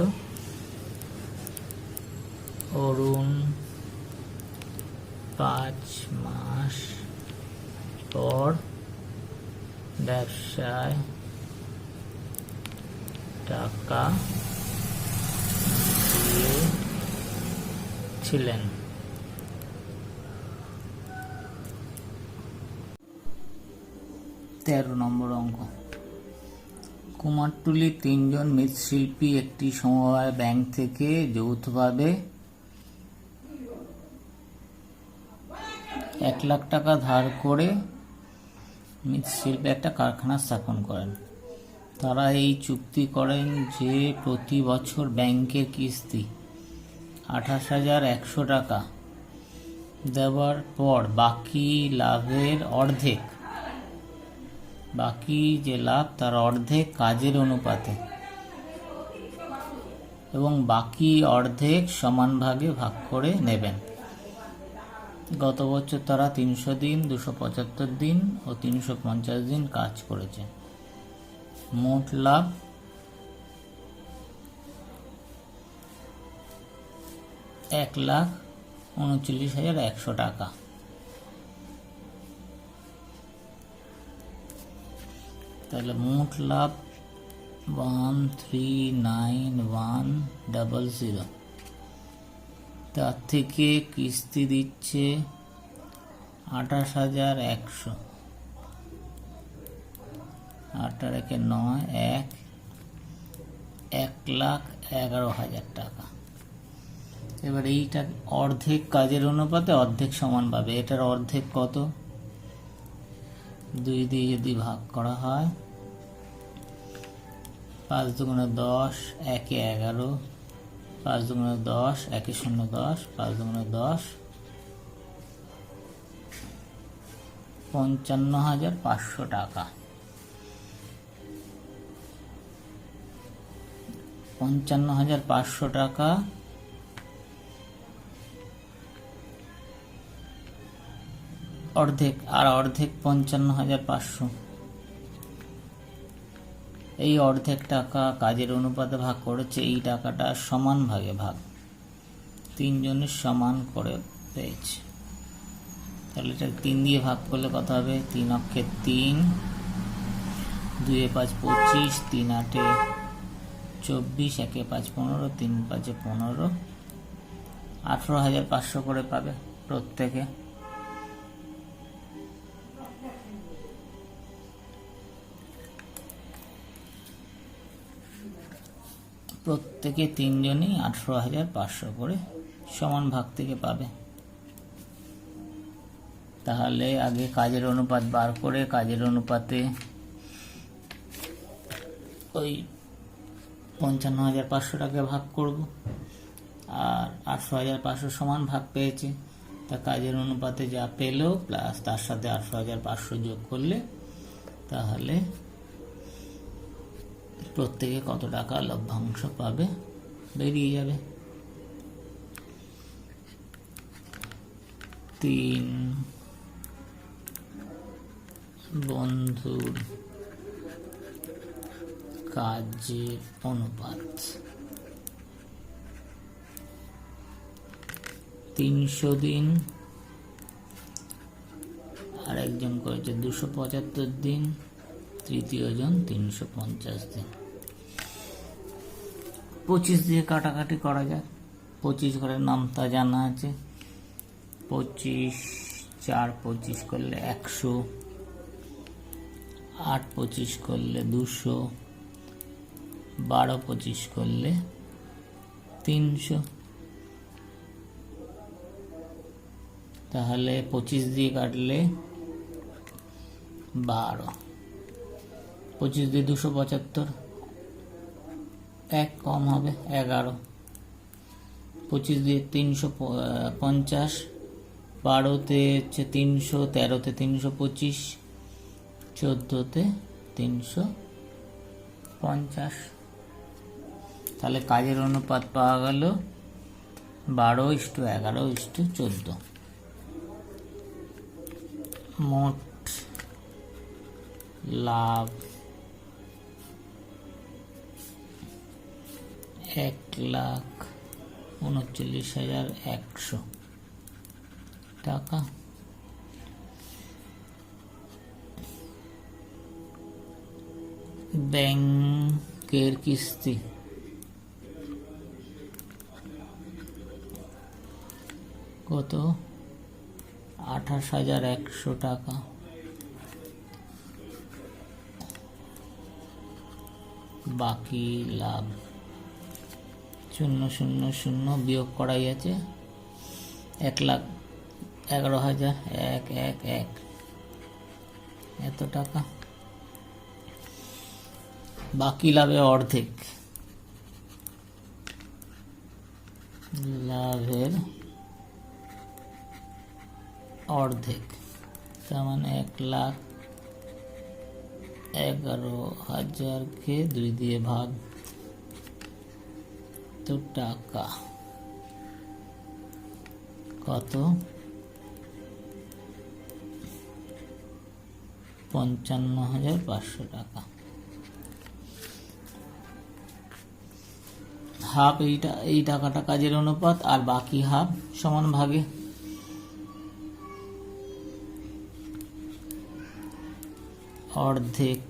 অরুণ 5 মাস পর ব্যবসায় টাকা দিয়েছিলেন। 13 নম্বর অঙ্ক। কুমারটুলি 3 জন মৃৎশিল্পী একটি সমবায় ব্যাংক থেকে যৌথভাবে 1 লাখ টাকা ধার করে মৃৎশিল্পে একটা কারখানা স্থাপন করেন। তারা এই চুক্তি করেন যে প্রতি বছর ব্যাংকের কিস্তি 28,100 টাকা দেওয়ার পর বাকি লাভের অর্ধেক, বাকি যে লাভ তার অর্ধেক কাজের অনুপাতে এবং বাকি অর্ধেক সমান ভাগে ভাগ করে নেবেন। গত বছর তারা 300 দিন, 275 দিন ও 350 দিন কাজ করেছে। মোট লাভ $1,39,100 টাকা। তাহলে মোট লাভ 139,100। তার থেকে কিস্তি দিচ্ছে 28,100। 8 আর 1 9, 1,11,000 টাকা। এবার এইটা অর্ধেক কাজের অনুপাতে অর্ধেক সমান পাবে। এটার অর্ধেক কত? 2 দিয়ে যদি ভাগ করা হয়, 5 দুগুণে 10, 1 এ 11, 5 দুগুণে 10, 1 0 10, 5 দুগুণে 10, 55,500 টাকা। 55,500 টাকা অর্ধেক, আর অর্ধেক 55,500। এই অর্ধেক টাকা কাজের অনুপাতে ভাগ করেছে, এই টাকাটা সমান ভাগে ভাগ, 3 জনের সমান করে পেয়েছে। তাহলে এটা 3 দিয়ে ভাগ করলে কত হবে? 3 অক্ষে 3, 2 এ 5 25, 3 8 এ 24, 1 এ 5 15, 3 5 এ 15, 18,500 করে পাবে প্রত্যেকে। প্রত্যেকে 3 জনই 18,500 করে সমান ভাগ থেকে পাবে। তাহলে আগে কাজের অনুপাত বার করে কাজের অনুপাতে ওই 55,500 টাকা ভাগ করব, আর 18,500 সমান ভাগ পেয়েছে, তা কাজের অনুপাতে যা পেল প্লাস তার সাথে 18,500 যোগ করলে তাহলে প্রত্যেকে কত টাকা লভ্যাংশ পাবে বেরিয়ে যাবে। 3 বন্ধুর কাজের অনুপাত 300 দিন, আর একজন করেছে 275 দিন, তৃতীয় জন 350 দিন। 25 দিয়ে কাটাকাটি করা যায়। 25 ঘরের নামটা জানা আছে। 25 4 25 করলে 100, 8 25 করলে 200, 12 25 করলে 300। তাহলে 25 দিয়ে কাটলে 12, 25 দিয়ে 275, 1 কম হবে 11, 25 দিয়ে 350, 12তে হচ্ছে 300, 13তে 325, 14তে 350। তাহলে কাজের অনুপাত পাওয়া গেল 12:11:14। মোট লাভ 1,39,100 টাকা। ব্যাংকের কিস্তি কত? 28,100 টাকা। বাকি লাভ 0,0,0 বিয়োগ করাই আছে, 1,11,111 এত টাকা। বাকি লাভে অর্ধেক, লাভের অর্ধেক, তার মানে 1,11,000কে 2 দিয়ে ভাগ, তো টাকা কত? 55,500 টাকা। হাফ এই টাকাটা কাজের অনুপাত, আর বাকি হাফ সমান ভাগে। অর্ধেক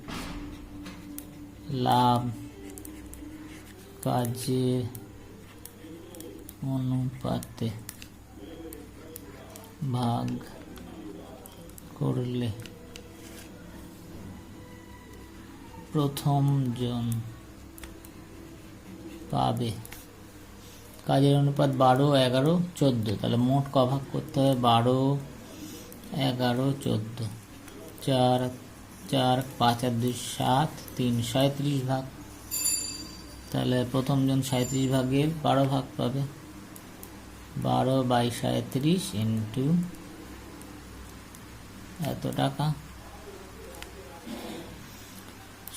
লাভ কাজের অনুপাতে ভাগ করলে প্রথম জন পাবে। কাজের অনুপাত 12, 11, 14, তাহলে মোট ক ভাগ করতে হবে? 12, 11, 14, 4, 4, 5 আর 2, 7, 3, 37 ভাগ। তাহলে প্রথম জন 37 ভাগের 12 ভাগ পাবে। 12/37 ইন্টু এত টাকা।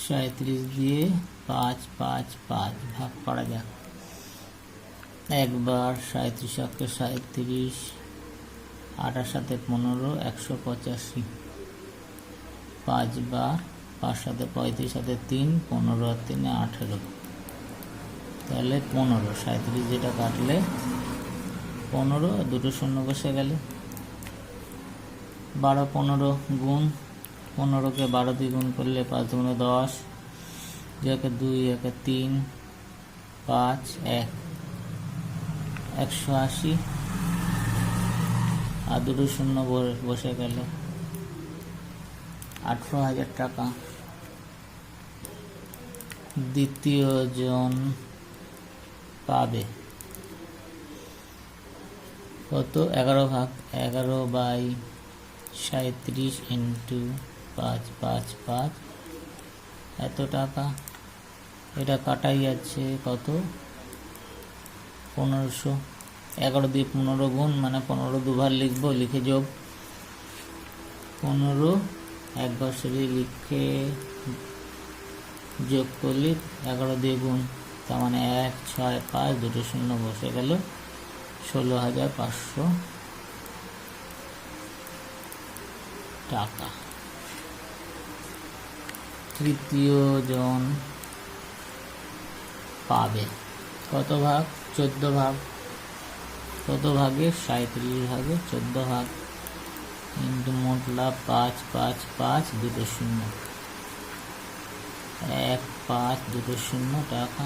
37 দিয়ে 5, 5, 5 ভাগ করা যাক। একবার 37 × 37, 8 × 7 15, 185। 5 বার, 5 × 7 35, 3, 15 আর 3 18। তাহলে 15, 37 যেটা কাটলে 15, দুটো শূন্য বসে গেলে 12, 15 গুণ 15কে 12 দিয়ে গুণ করলে 5 দুগুণে 10, 2 2, 1 3, 5 1, 180 আর দুটো শূন্য বসে গেল 18,000 টাকা। দ্বিতীয় জন পাবে কত? 11 ভাগ। 11/37 ইন্টু 5, 5, 5 এত টাকা। এটা কাটাই যাচ্ছে কত? 1500। 11 দিয়ে 15 গুণ, মানে 15 দুবার লিখবো, লিখে যোগ 15 একবার সরি লিখে যোগ করলে 11 দিয়ে গুণ, তার মানে 1, 6, 5 দুটো শূন্য বসে গেল 16,500 টাকা। তৃতীয় জন পাবে কত ভাগ? 14 ভাগ। কত ভাগে? 37 ভাগে 14 ভাগ ইন্টু মোট লাভ 5, 5, 5 দুটো শূন্য, 1, 5 দুটো শূন্য টাকা।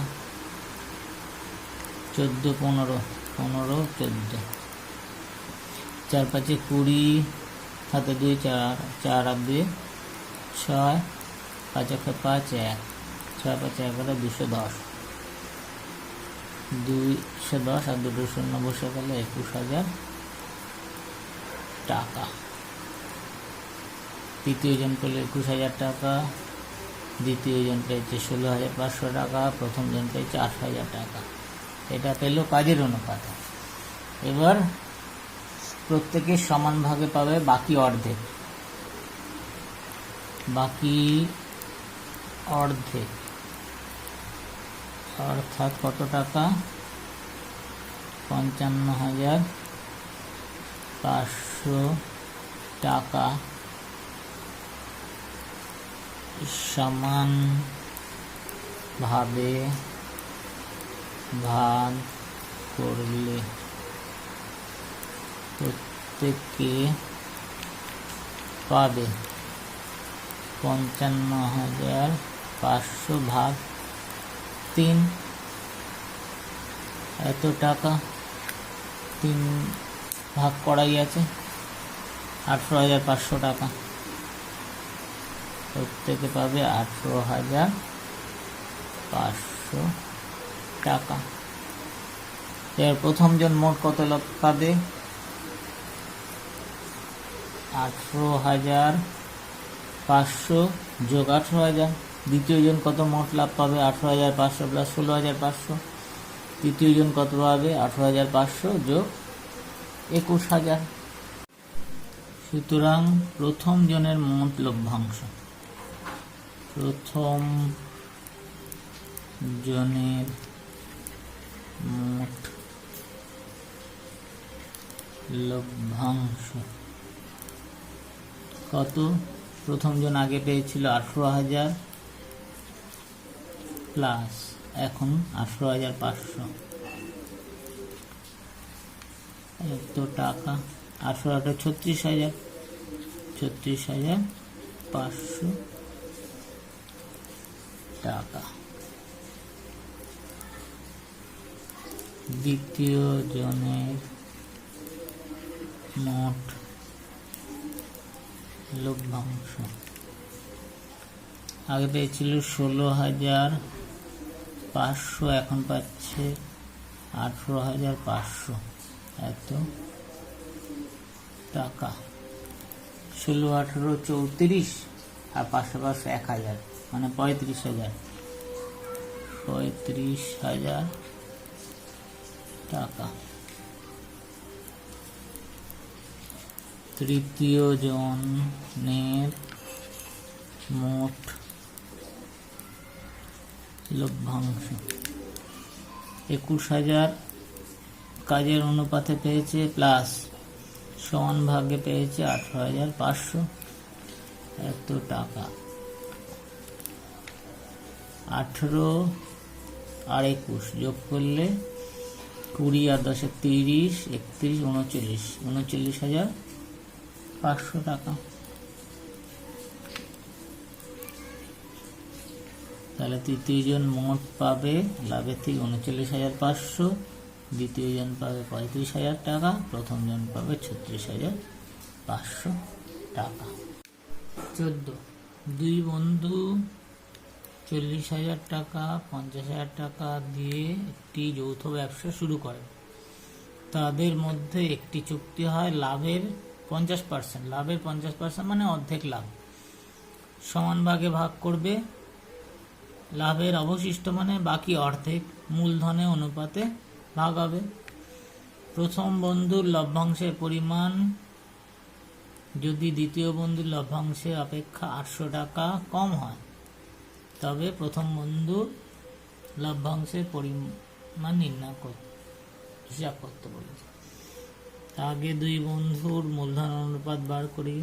14, 15, 15, 14, 4 5 20, হাতে 2, 4, 4 আর 2 6, 5 1 5 1, 6 5 11, 210, 210 আর দুটো শূন্য বসে গেল 21,000 টাকা। তৃতীয় জন পেলে 21,000 টাকা, দ্বিতীয় জন পেয়েছে 16,500 টাকা, প্রথম জন পেয়েছে 8,000 টাকা। এটা পেল কাজের অনুপাতে। এবার প্রত্যেকে সমান ভাগে পাবে বাকি অর্ধেক। বাকি অর্ধেক অর্থাৎ কত টাকা? 55,500 টাকা সমান ভাবে ভাগ করলে প্রত্যেকে পাবে 55,500 ভাগ 3 এত টাকা। 3 ভাগ করাই আছে 18,500 টাকা। প্রত্যেকে পাবে 18,500 টাকা। এর প্রথম জন মোট কত লাভ পাবে? 18,500 যোগ 18,000। দ্বিতীয় জন কত মোট লাভ পাবে? 18,500 প্লাস 16,500। তৃতীয় জন কত পাবে? 18,500 যোগ 21,000। সুতরাং প্রথম জনের মোট লভ্যাংশ, প্রথম জনের মোট লভ্যাংশ কত? প্রথম জন আগে পেয়েছিল 18,000 প্লাস এখন 18,500 এত টাকা। 18টা 36,000, 36,500 টাকা। দ্বিতীয় জনের মোট লভ্যাংশ আগে পেয়েছিল 16,500, এখন পাচ্ছে 18,500, এত টাকা। 16, 18, 34 আর 500 500 1000, মানে 35,000, 35,000 টাকা। তৃতীয় জনের মোট লভ্যাংশ 21,000 কাজের অনুপাতে পেয়েছে, প্লাস সমান ভাগে পেয়েছে 18,500, এত টাকা। 18 আর 21 যোগ করলে 20 আর 10 30, 31, 39, 39,500 টাকা। তাহলে তৃতীয় জন মোট পাবে লাভের থেকে 39,500, দ্বিতীয় জন পাবে 35,000 টাকা, প্রথম জন পাবে 36,500 টাকা। 14, দুই বন্ধু 40,000 টাকা, 50,000 টাকা দিয়ে একটি যৌথ ব্যবসা শুরু করে। তাদের মধ্যে একটি চুক্তি হয় লাভের 50%, লাভের 50% মানে অর্ধেক লাভ সমান ভাগে ভাগ করবে। লাভের অবশিষ্ট মানে বাকি অর্ধেক মূলধনের অনুপাতে ভাগ হবে। প্রথম বন্ধুর লভ্যাংশের পরিমাণ যদি দ্বিতীয় বন্ধুর লভ্যাংশের অপেক্ষা 800 টাকা কম হয়, তবে প্রথম বন্ধুর লভ্যাংশের পরিমাণ নির্ণয় হিসাব করতে বলেছে। আগে দুই বন্ধুর মূলধন অনুপাত বার করি।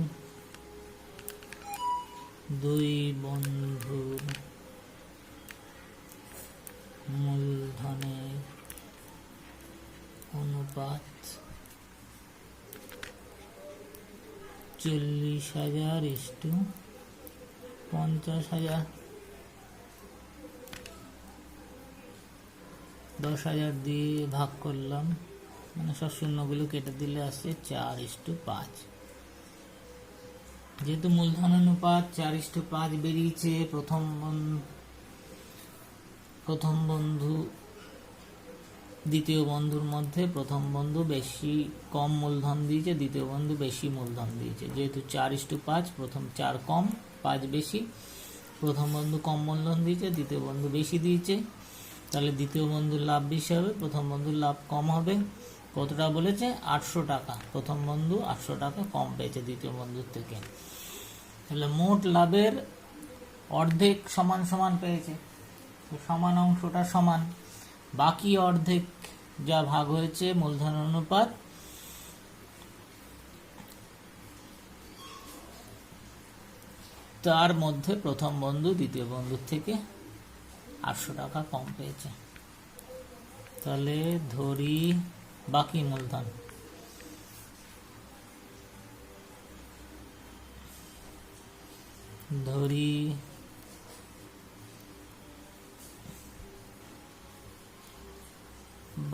দুই বন্ধুর মূলধনের অনুপাত 40,000:50,000। 10,000 দিয়ে ভাগ করলাম, মানে সব শূন্যগুলো কেটে দিলে আসছে 4:5। যেহেতু মূলধন অনুপাত 4:5 বেরিয়েছে, প্রথম বন্ধু দ্বিতীয় বন্ধুর মধ্যে প্রথম বন্ধু বেশি কম মূলধন দিয়েছে, দ্বিতীয় বন্ধু বেশি মূলধন দিয়েছে। যেহেতু 4:5, প্রথম 4 কম 5 বেশি, প্রথম বন্ধু কম মূলধন দিয়েছে, দ্বিতীয় বন্ধু বেশি দিয়েছে, তাহলে দ্বিতীয় বন্ধুর লাভ বেশি হবে, প্রথম বন্ধুর লাভ কম হবে। কতটা বলেছে? 800 টাকা। প্রথম বন্ধু 800 টাকা কম পেয়েছে দ্বিতীয় বন্ধুর থেকে। তাহলে মোট লাভের অর্ধেক সমান সমান পেয়েছে, সমান অংশটা সমান, বাকি অর্ধেক যা ভাগ হয়েছে মূলধন অনুপাত, তার মধ্যে প্রথম বন্ধু দ্বিতীয় বন্ধুর থেকে 800 টাকা কম পেয়েছে। তাহলে ধরি বাকি মূলধন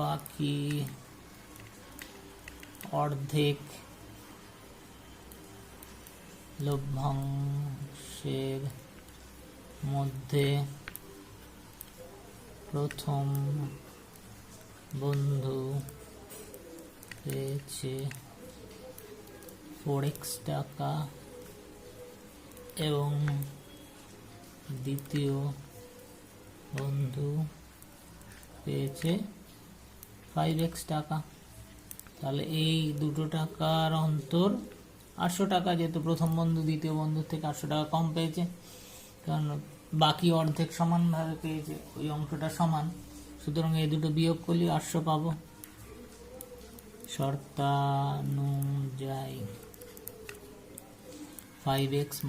বাকি অর্ধেক লভ্যাংশের মধ্যে প্রথম বন্ধু পেয়েছে 4x টাকা এবং দ্বিতীয় বন্ধু পেয়েছে 5x টাকা। তাহলে এই দুটো টাকার অন্তর 800 টাকা, যেহেতু প্রথম বন্ধু দ্বিতীয় বন্ধুর থেকে 800 টাকা কম পেয়েছে, কারণ বাকি অর্ধেক সমানভাবে পেয়েছে, ওই অংশটা সমান, সুতরাং এই দুটো বিয়োগ করলে 800 পাবো। শর্তানুযায়ী 5x -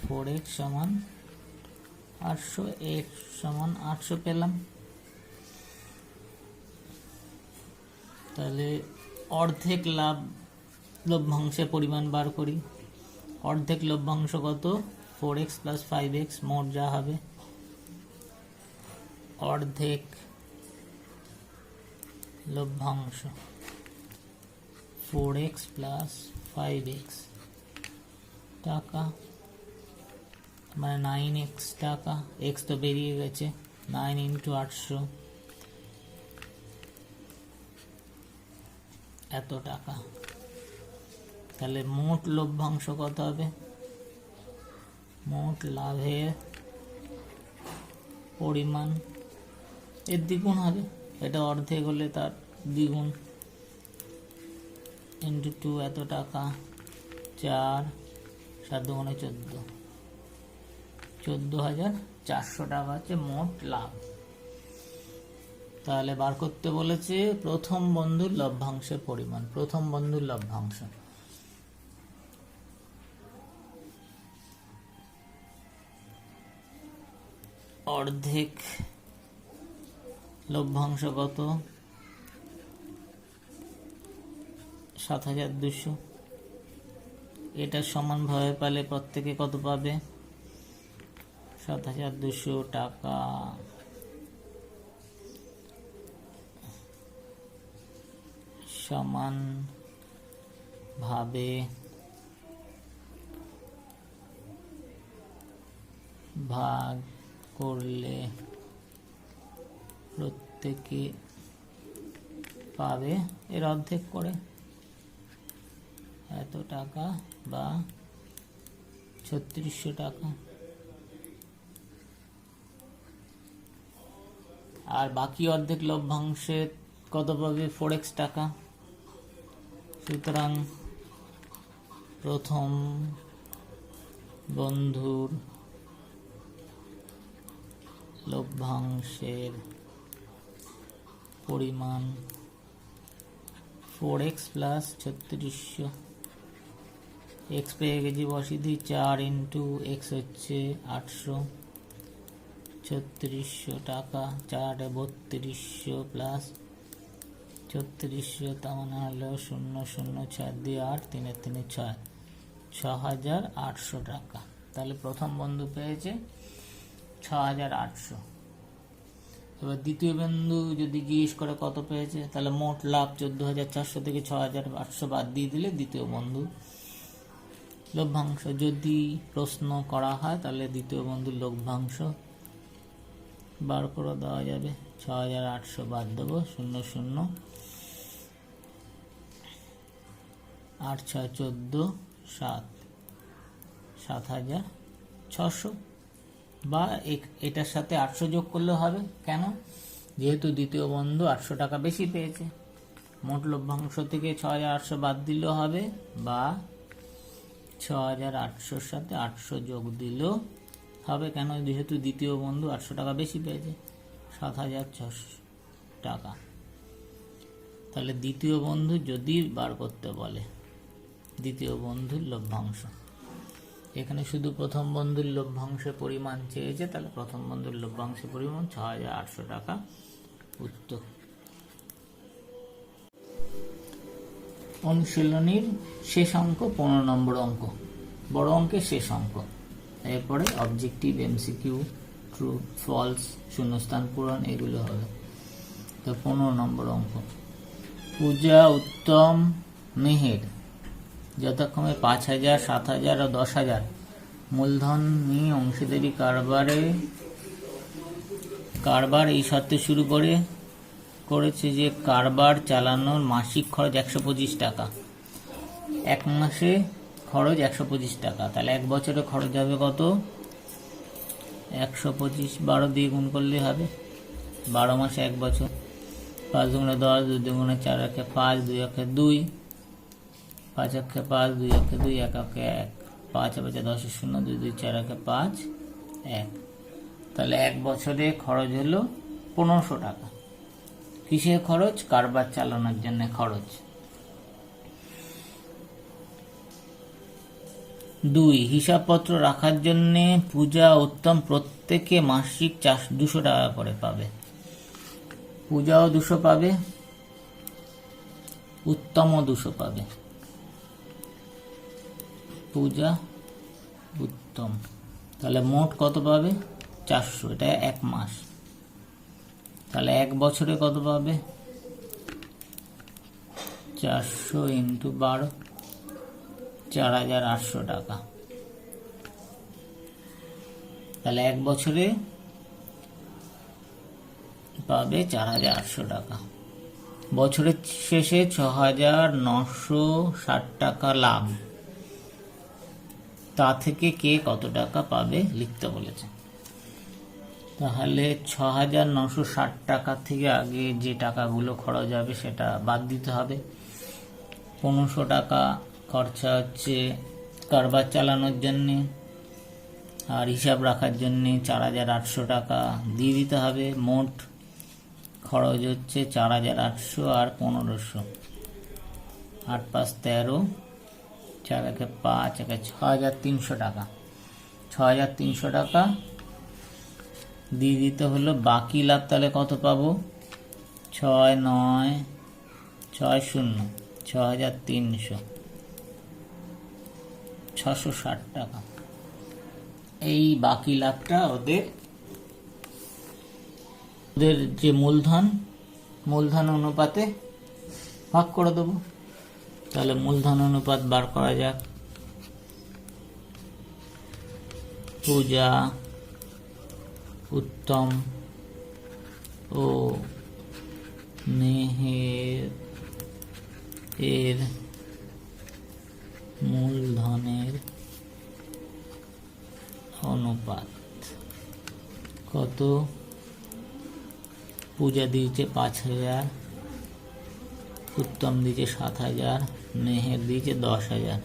4x সমান 800, x সমান 800 পেলাম। তাহলে অর্ধেক লভ্যাংশের পরিমাণ বার করি। অর্ধেক লভ্যাংশ কত? 4x + 5x, মোট যা হবে অর্ধেক লভ্যাংশ 4x + 5x টাকা মানে 9x টাকা, এক্স তো বেরিয়ে গেছে, 9 ইন্টু 800 এত টাকা। তাহলে মোট লভ্যাংশ কত হবে? মোট লাভের পরিমাণ এর দ্বিগুণ হবে, এটা অর্ধেক হলে তার দ্বিগুণ, ইন্টু 2 এত টাকা, 4 7 গুণে 14,400 টাকা হচ্ছে মোট লাভ। তাহলে বার করতে বলেছে প্রথম বন্ধুর লভ্যাংশের পরিমাণ। প্রথম বন্ধুর লভ্যাংশ অর্ধেক লভ্যাংশ কত? 7,200। এটা সমানভাবে পেলে প্রত্যেকে কত পাবে? 7,200 টাকা সমান ভাবে ভাগ করলে প্রত্যেকে পাবে এর অর্ধেক করে এত টাকা বা 3600 টাকা। আর বাকি অর্ধেক লভ্যাংশে কত পাবে? 4x টাকা। সুতরাং প্রথম বন্ধুর লভ্যাংশের পরিমাণ 4x প্লাস 3600। এক্স পেয়ে গেছি, বসিয়ে দিই, 4 ইন্টু এক্স হচ্ছে 800, 3600 টাকা, 4 3200 প্লাস 3600, তার মানে হলো 006 দিয়ে 8, 3 3 6, 6,800 টাকা। তাহলে প্রথম বন্ধু পেয়েছে 6,800। এবার দ্বিতীয় বন্ধু যদি জিজ্ঞেস করে কত পেয়েছে, তাহলে মোট লাভ 14,400 থেকে 6,800 বাদ দিয়ে দিলে দ্বিতীয় বন্ধু লভ্যাংশ। যদি প্রশ্ন করা হয় তাহলে দ্বিতীয় বন্ধুর লভ্যাংশ বার করে দেওয়া যাবে। 6,800 বাদ দেবো, 0 8 6 14 7, 7,600 বা এটার সাথে 800 যোগ করলে হবে। কেন? যেহেতু দ্বিতীয় বন্ধু 800 টাকা বেশি পেয়েছে, মোট লভ্যাংশ থেকে 6,800 বাদ দিলেও হবে, বা 6,800 সাথে 800 যোগ দিলেও হবে। কেন? যেহেতু দ্বিতীয় বন্ধু 800 টাকা বেশি পেয়েছে, 7,600 টাকা। তাহলে দ্বিতীয় বন্ধু যদি বার করতে বলে দ্বিতীয় বন্ধুর লভ্যাংশ, এখানে শুধু প্রথম বন্ধুর লভ্যাংশের পরিমাণ চেয়েছে, তাহলে প্রথম বন্ধুর লভ্যাংশের পরিমাণ 6,800 টাকা উত্তর। অনুশীলনীর শেষ অঙ্ক 15 নম্বর অঙ্ক, বড় অঙ্কের শেষ অঙ্ক। এরপরে অবজেক্টিভ, এমসিকিউ, ট্রু ফলস, শূন্যস্থান পূরণ, এগুলো হবে। তো 15 নম্বর অঙ্ক, পূজা, উত্তম, মেহের যথাক্রমে 5,000, 7,000 ও 10,000 মূলধন নিয়ে অংশীদারি কারবার এই শর্তে শুরু করেছে যে কারবার চালানোর মাসিক খরচ 125 টাকা, এক মাসে খরচ 125 টাকা। তাহলে এক বছরে খরচ হবে কত? 125, 12 দিয়ে গুণ করলে হবে, 12 মাসে এক বছর। 5 দুগুণে 10, 2 দুগুণে 4 একে 5, 2 একে 2, 5 একে 5, 2 একে 2, 1 একে 1, 5 5 10 0, 2 2 4 একে 5, 1। তাহলে এক বছরে খরচ হলো 1500 টাকা। কিসের খরচ? কারবার চালানোর জন্য খরচ। 2, হিসাবপত্র রাখার জন্য পূজা, উত্তম প্রত্যেকে মাসিক 200 টাকা করে পাবে। পূজাও 200 পাবে, উত্তমও 200 পাবে। পূজা, উত্তম, তাহলে মোট কত পাবে? 400। এটা এক মাস। তাহলে এক বছরে কত পাবে? 400 ইন্টু 12, 4,800 টাকা। তাহলে 1 বছরে পাবে 4,800 টাকা। বছরের শেষে 6,960 টাকা লাভ, তা থেকে কে কত টাকা পাবে লিখতে বলেছে। তাহলে 6,960 টাকা থেকে আগে যে টাকাগুলো খরচ হবে সেটা বাদ দিতে হবে। 1500 টাকা খরচা হচ্ছে কারবার চালানোর জন্যে, আর হিসাব রাখার জন্যে 4,800 টাকা দিয়ে দিতে হবে। মোট খরচ হচ্ছে 4,800 আর 1,500, 8 × 5 = 13, 4 × 5 = 6,300 টাকা। 6,300 টাকা দিয়ে দিতে হলো। বাকি লাভ তাহলে কত পাবো? 6, 9, 6, 0, 6,300, 660 টাকা। এই বাকি লাভটা ওদের যে মূলধন অনুপাতে ভাগ করে দেবো। তাহলে মূলধন অনুপাত বার করা যাক। পূজা, উত্তম ও নেহের মূলধনের অনুপাত কত? পূজা দিয়েছে 5,000, উত্তম দিয়েছে 7,000, নেহের দিয়েছে 10,000।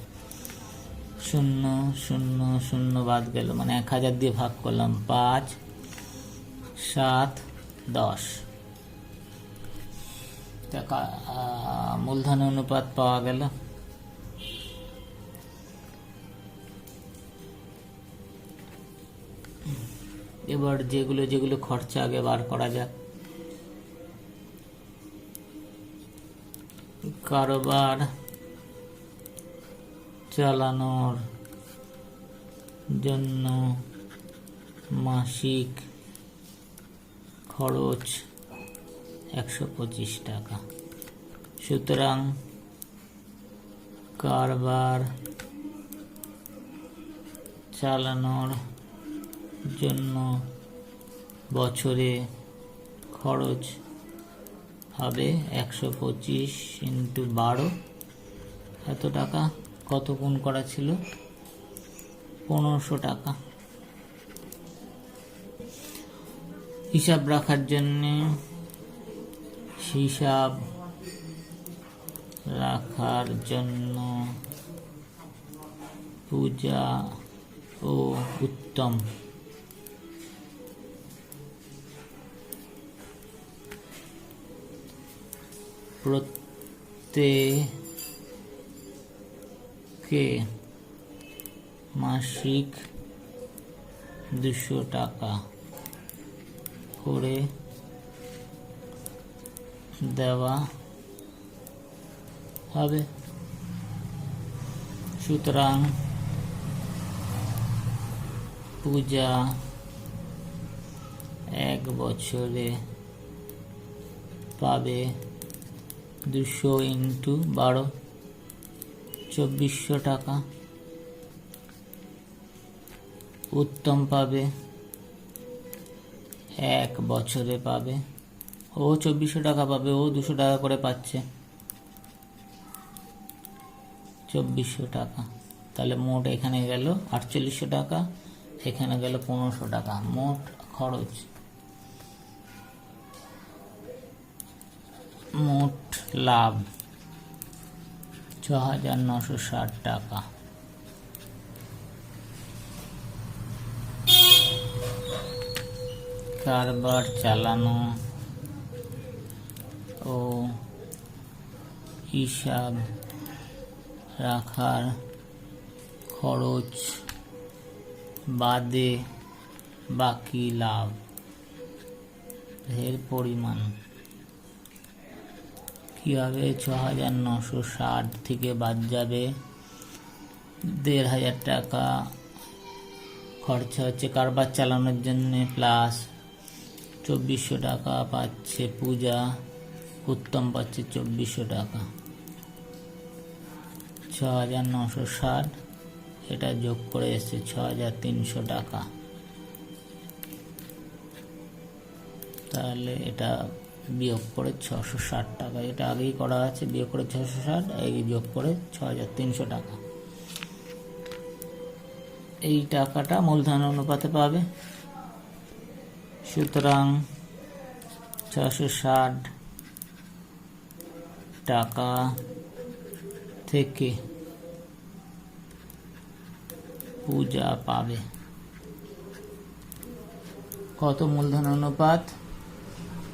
0, 0, 0 বাদ গেল, মানে 1,000 দিয়ে ভাগ করলাম। 5, 7, 10 টাকা মূলধন অনুপাত পাওয়া গেল। এবার যেগুলো খরচা আগে বার করা যাক। কারবার চালানোর জন্য মাসিক খরচ 125 টাকা। সুতরাং কারবার চালানোর জন্য বছরে খরচ হবে 125 × 12, এত টাকা। কত গুণ করা ছিল? 1500 টাকা। হিসাব রাখার জন্যে পূজা ও উত্তম প্রত্যেকে মাসিক 200 টাকা করে দেওয়া হবে। সুতরাং পূজা 1 বছরে পাবে 200 × 12, 2,400 টাকা। উত্তম পাবে 1 বছরে পাবে, ও 2,400 টাকা পাবে, ও 200 টাকা করে পাচ্ছে, 2,400 টাকা। তাহলে মোট এখানে গেল 4,800 টাকা, এখানে গেল 1,500 টাকা। মোট খরচ, মোট লাভ 6,960 টাকা। কারবার চালানো ও হিসাব রাখার খরচ বাদে বাকি লাভ এর পরিমাণ কি হবে? 6,960 থেকে বাদ যাবে 1,500 টাকা খরচা হচ্ছে কারবার চালানোর জন্য, প্লাস 2,400 টাকা পাচ্ছে পূজা, উত্তম পাচ্ছে 2,400 টাকা। 6,960 এটা যোগ করে এসছে 6,300 টাকা। তাহলে এটা বিয়োগ করে 660 টাকা, এটা আগেই করা আছে, বিয়োগ করে 660, এই যোগ করে 6300 টাকা। এই টাকাটা মূলধন অনুপাতে পাবে। সুতরাং 660 টাকা থেকে পূজা পাবে কত মূলধন অনুপাত?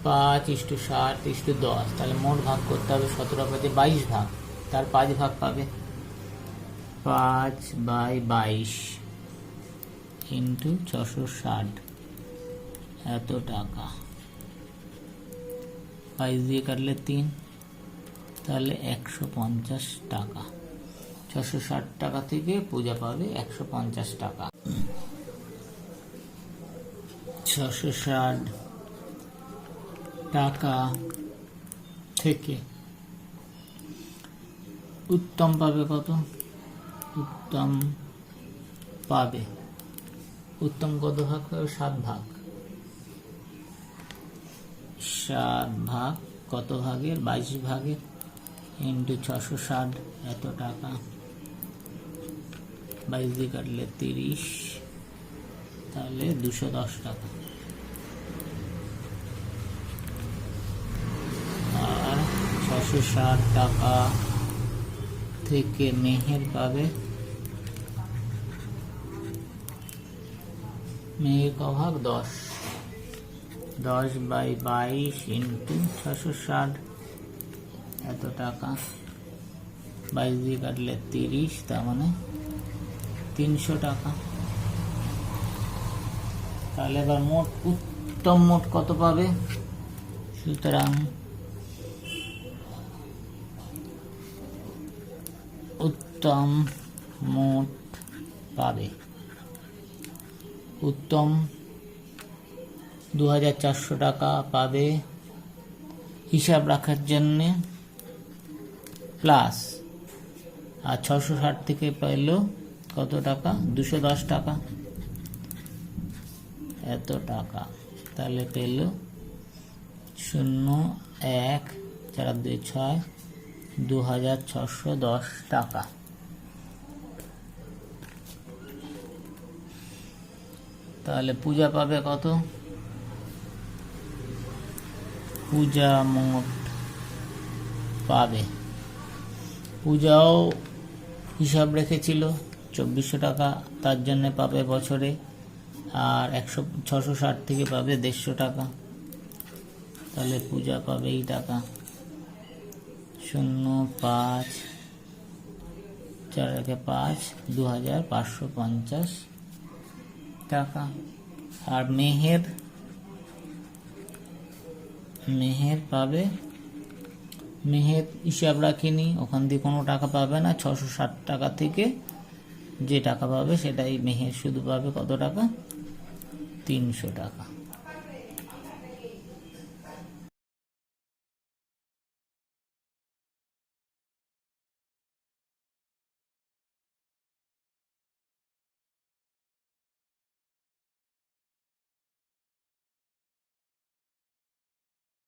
5:60:10। তাহলে মোট ভাগ করতে হবে 17 পেতে 22 ভাগ, তার 5 ভাগ পাবে। 5/22 ইন্টু 660, এত টাকা। 22 দিয়ে কাটলে 3, তাহলে 150 টাকা। 660 টাকা থেকে পূজা পাবে 150 টাকা। 660 টাকা থেকে উত্তম পাবে কত? উত্তম পাবে, উত্তম কত ভাগ পাবে? 7 ভাগ। 7 ভাগ কত ভাগের? 22 ভাগের, ইন্টু 660, এত টাকা। 22 দিয়ে কাটলে 30, তাহলে 210 টাকা। আর 660 টাকা থেকে মেহের পাবে, মেহের ক ভাগ? 10। 10/22 ইন্টু 660, এত টাকা। 22 দিয়ে কাটলে 30, তার মানে 300 টাকা। তাহলে এবার মোট উত্তম মোট কত পাবে? সুতরাং উত্তম মোট পাবে, উত্তম 2400 টাকা পাবে হিসাব রাখার জন্যে, প্লাস আর 660 থেকে পেল কত টাকা? 210 টাকা, এত টাকা। তাহলে পেল 0,1,4,2,6, 2610 টাকা। তাহলে পূজা পাবে কত? পূজা মোট পাবে, পূজাও হিসাব রেখেছিল 2400 টাকা, তার জন্য পাবে বছরে। আর 660 থেকে পাবে 150 টাকা, তাহলে পূজা পাবে এই টাকা। 0,5,4,5, 2550 টাকা। আর মেহের পাবে, মেহের হিসাব রাখিনি, ওখান দিয়ে কোনো টাকা পাবে না। 660 টাকা থেকে যে টাকা পাবে সেটাই মেহের শুধু পাবে কত টাকা? 300 টাকা।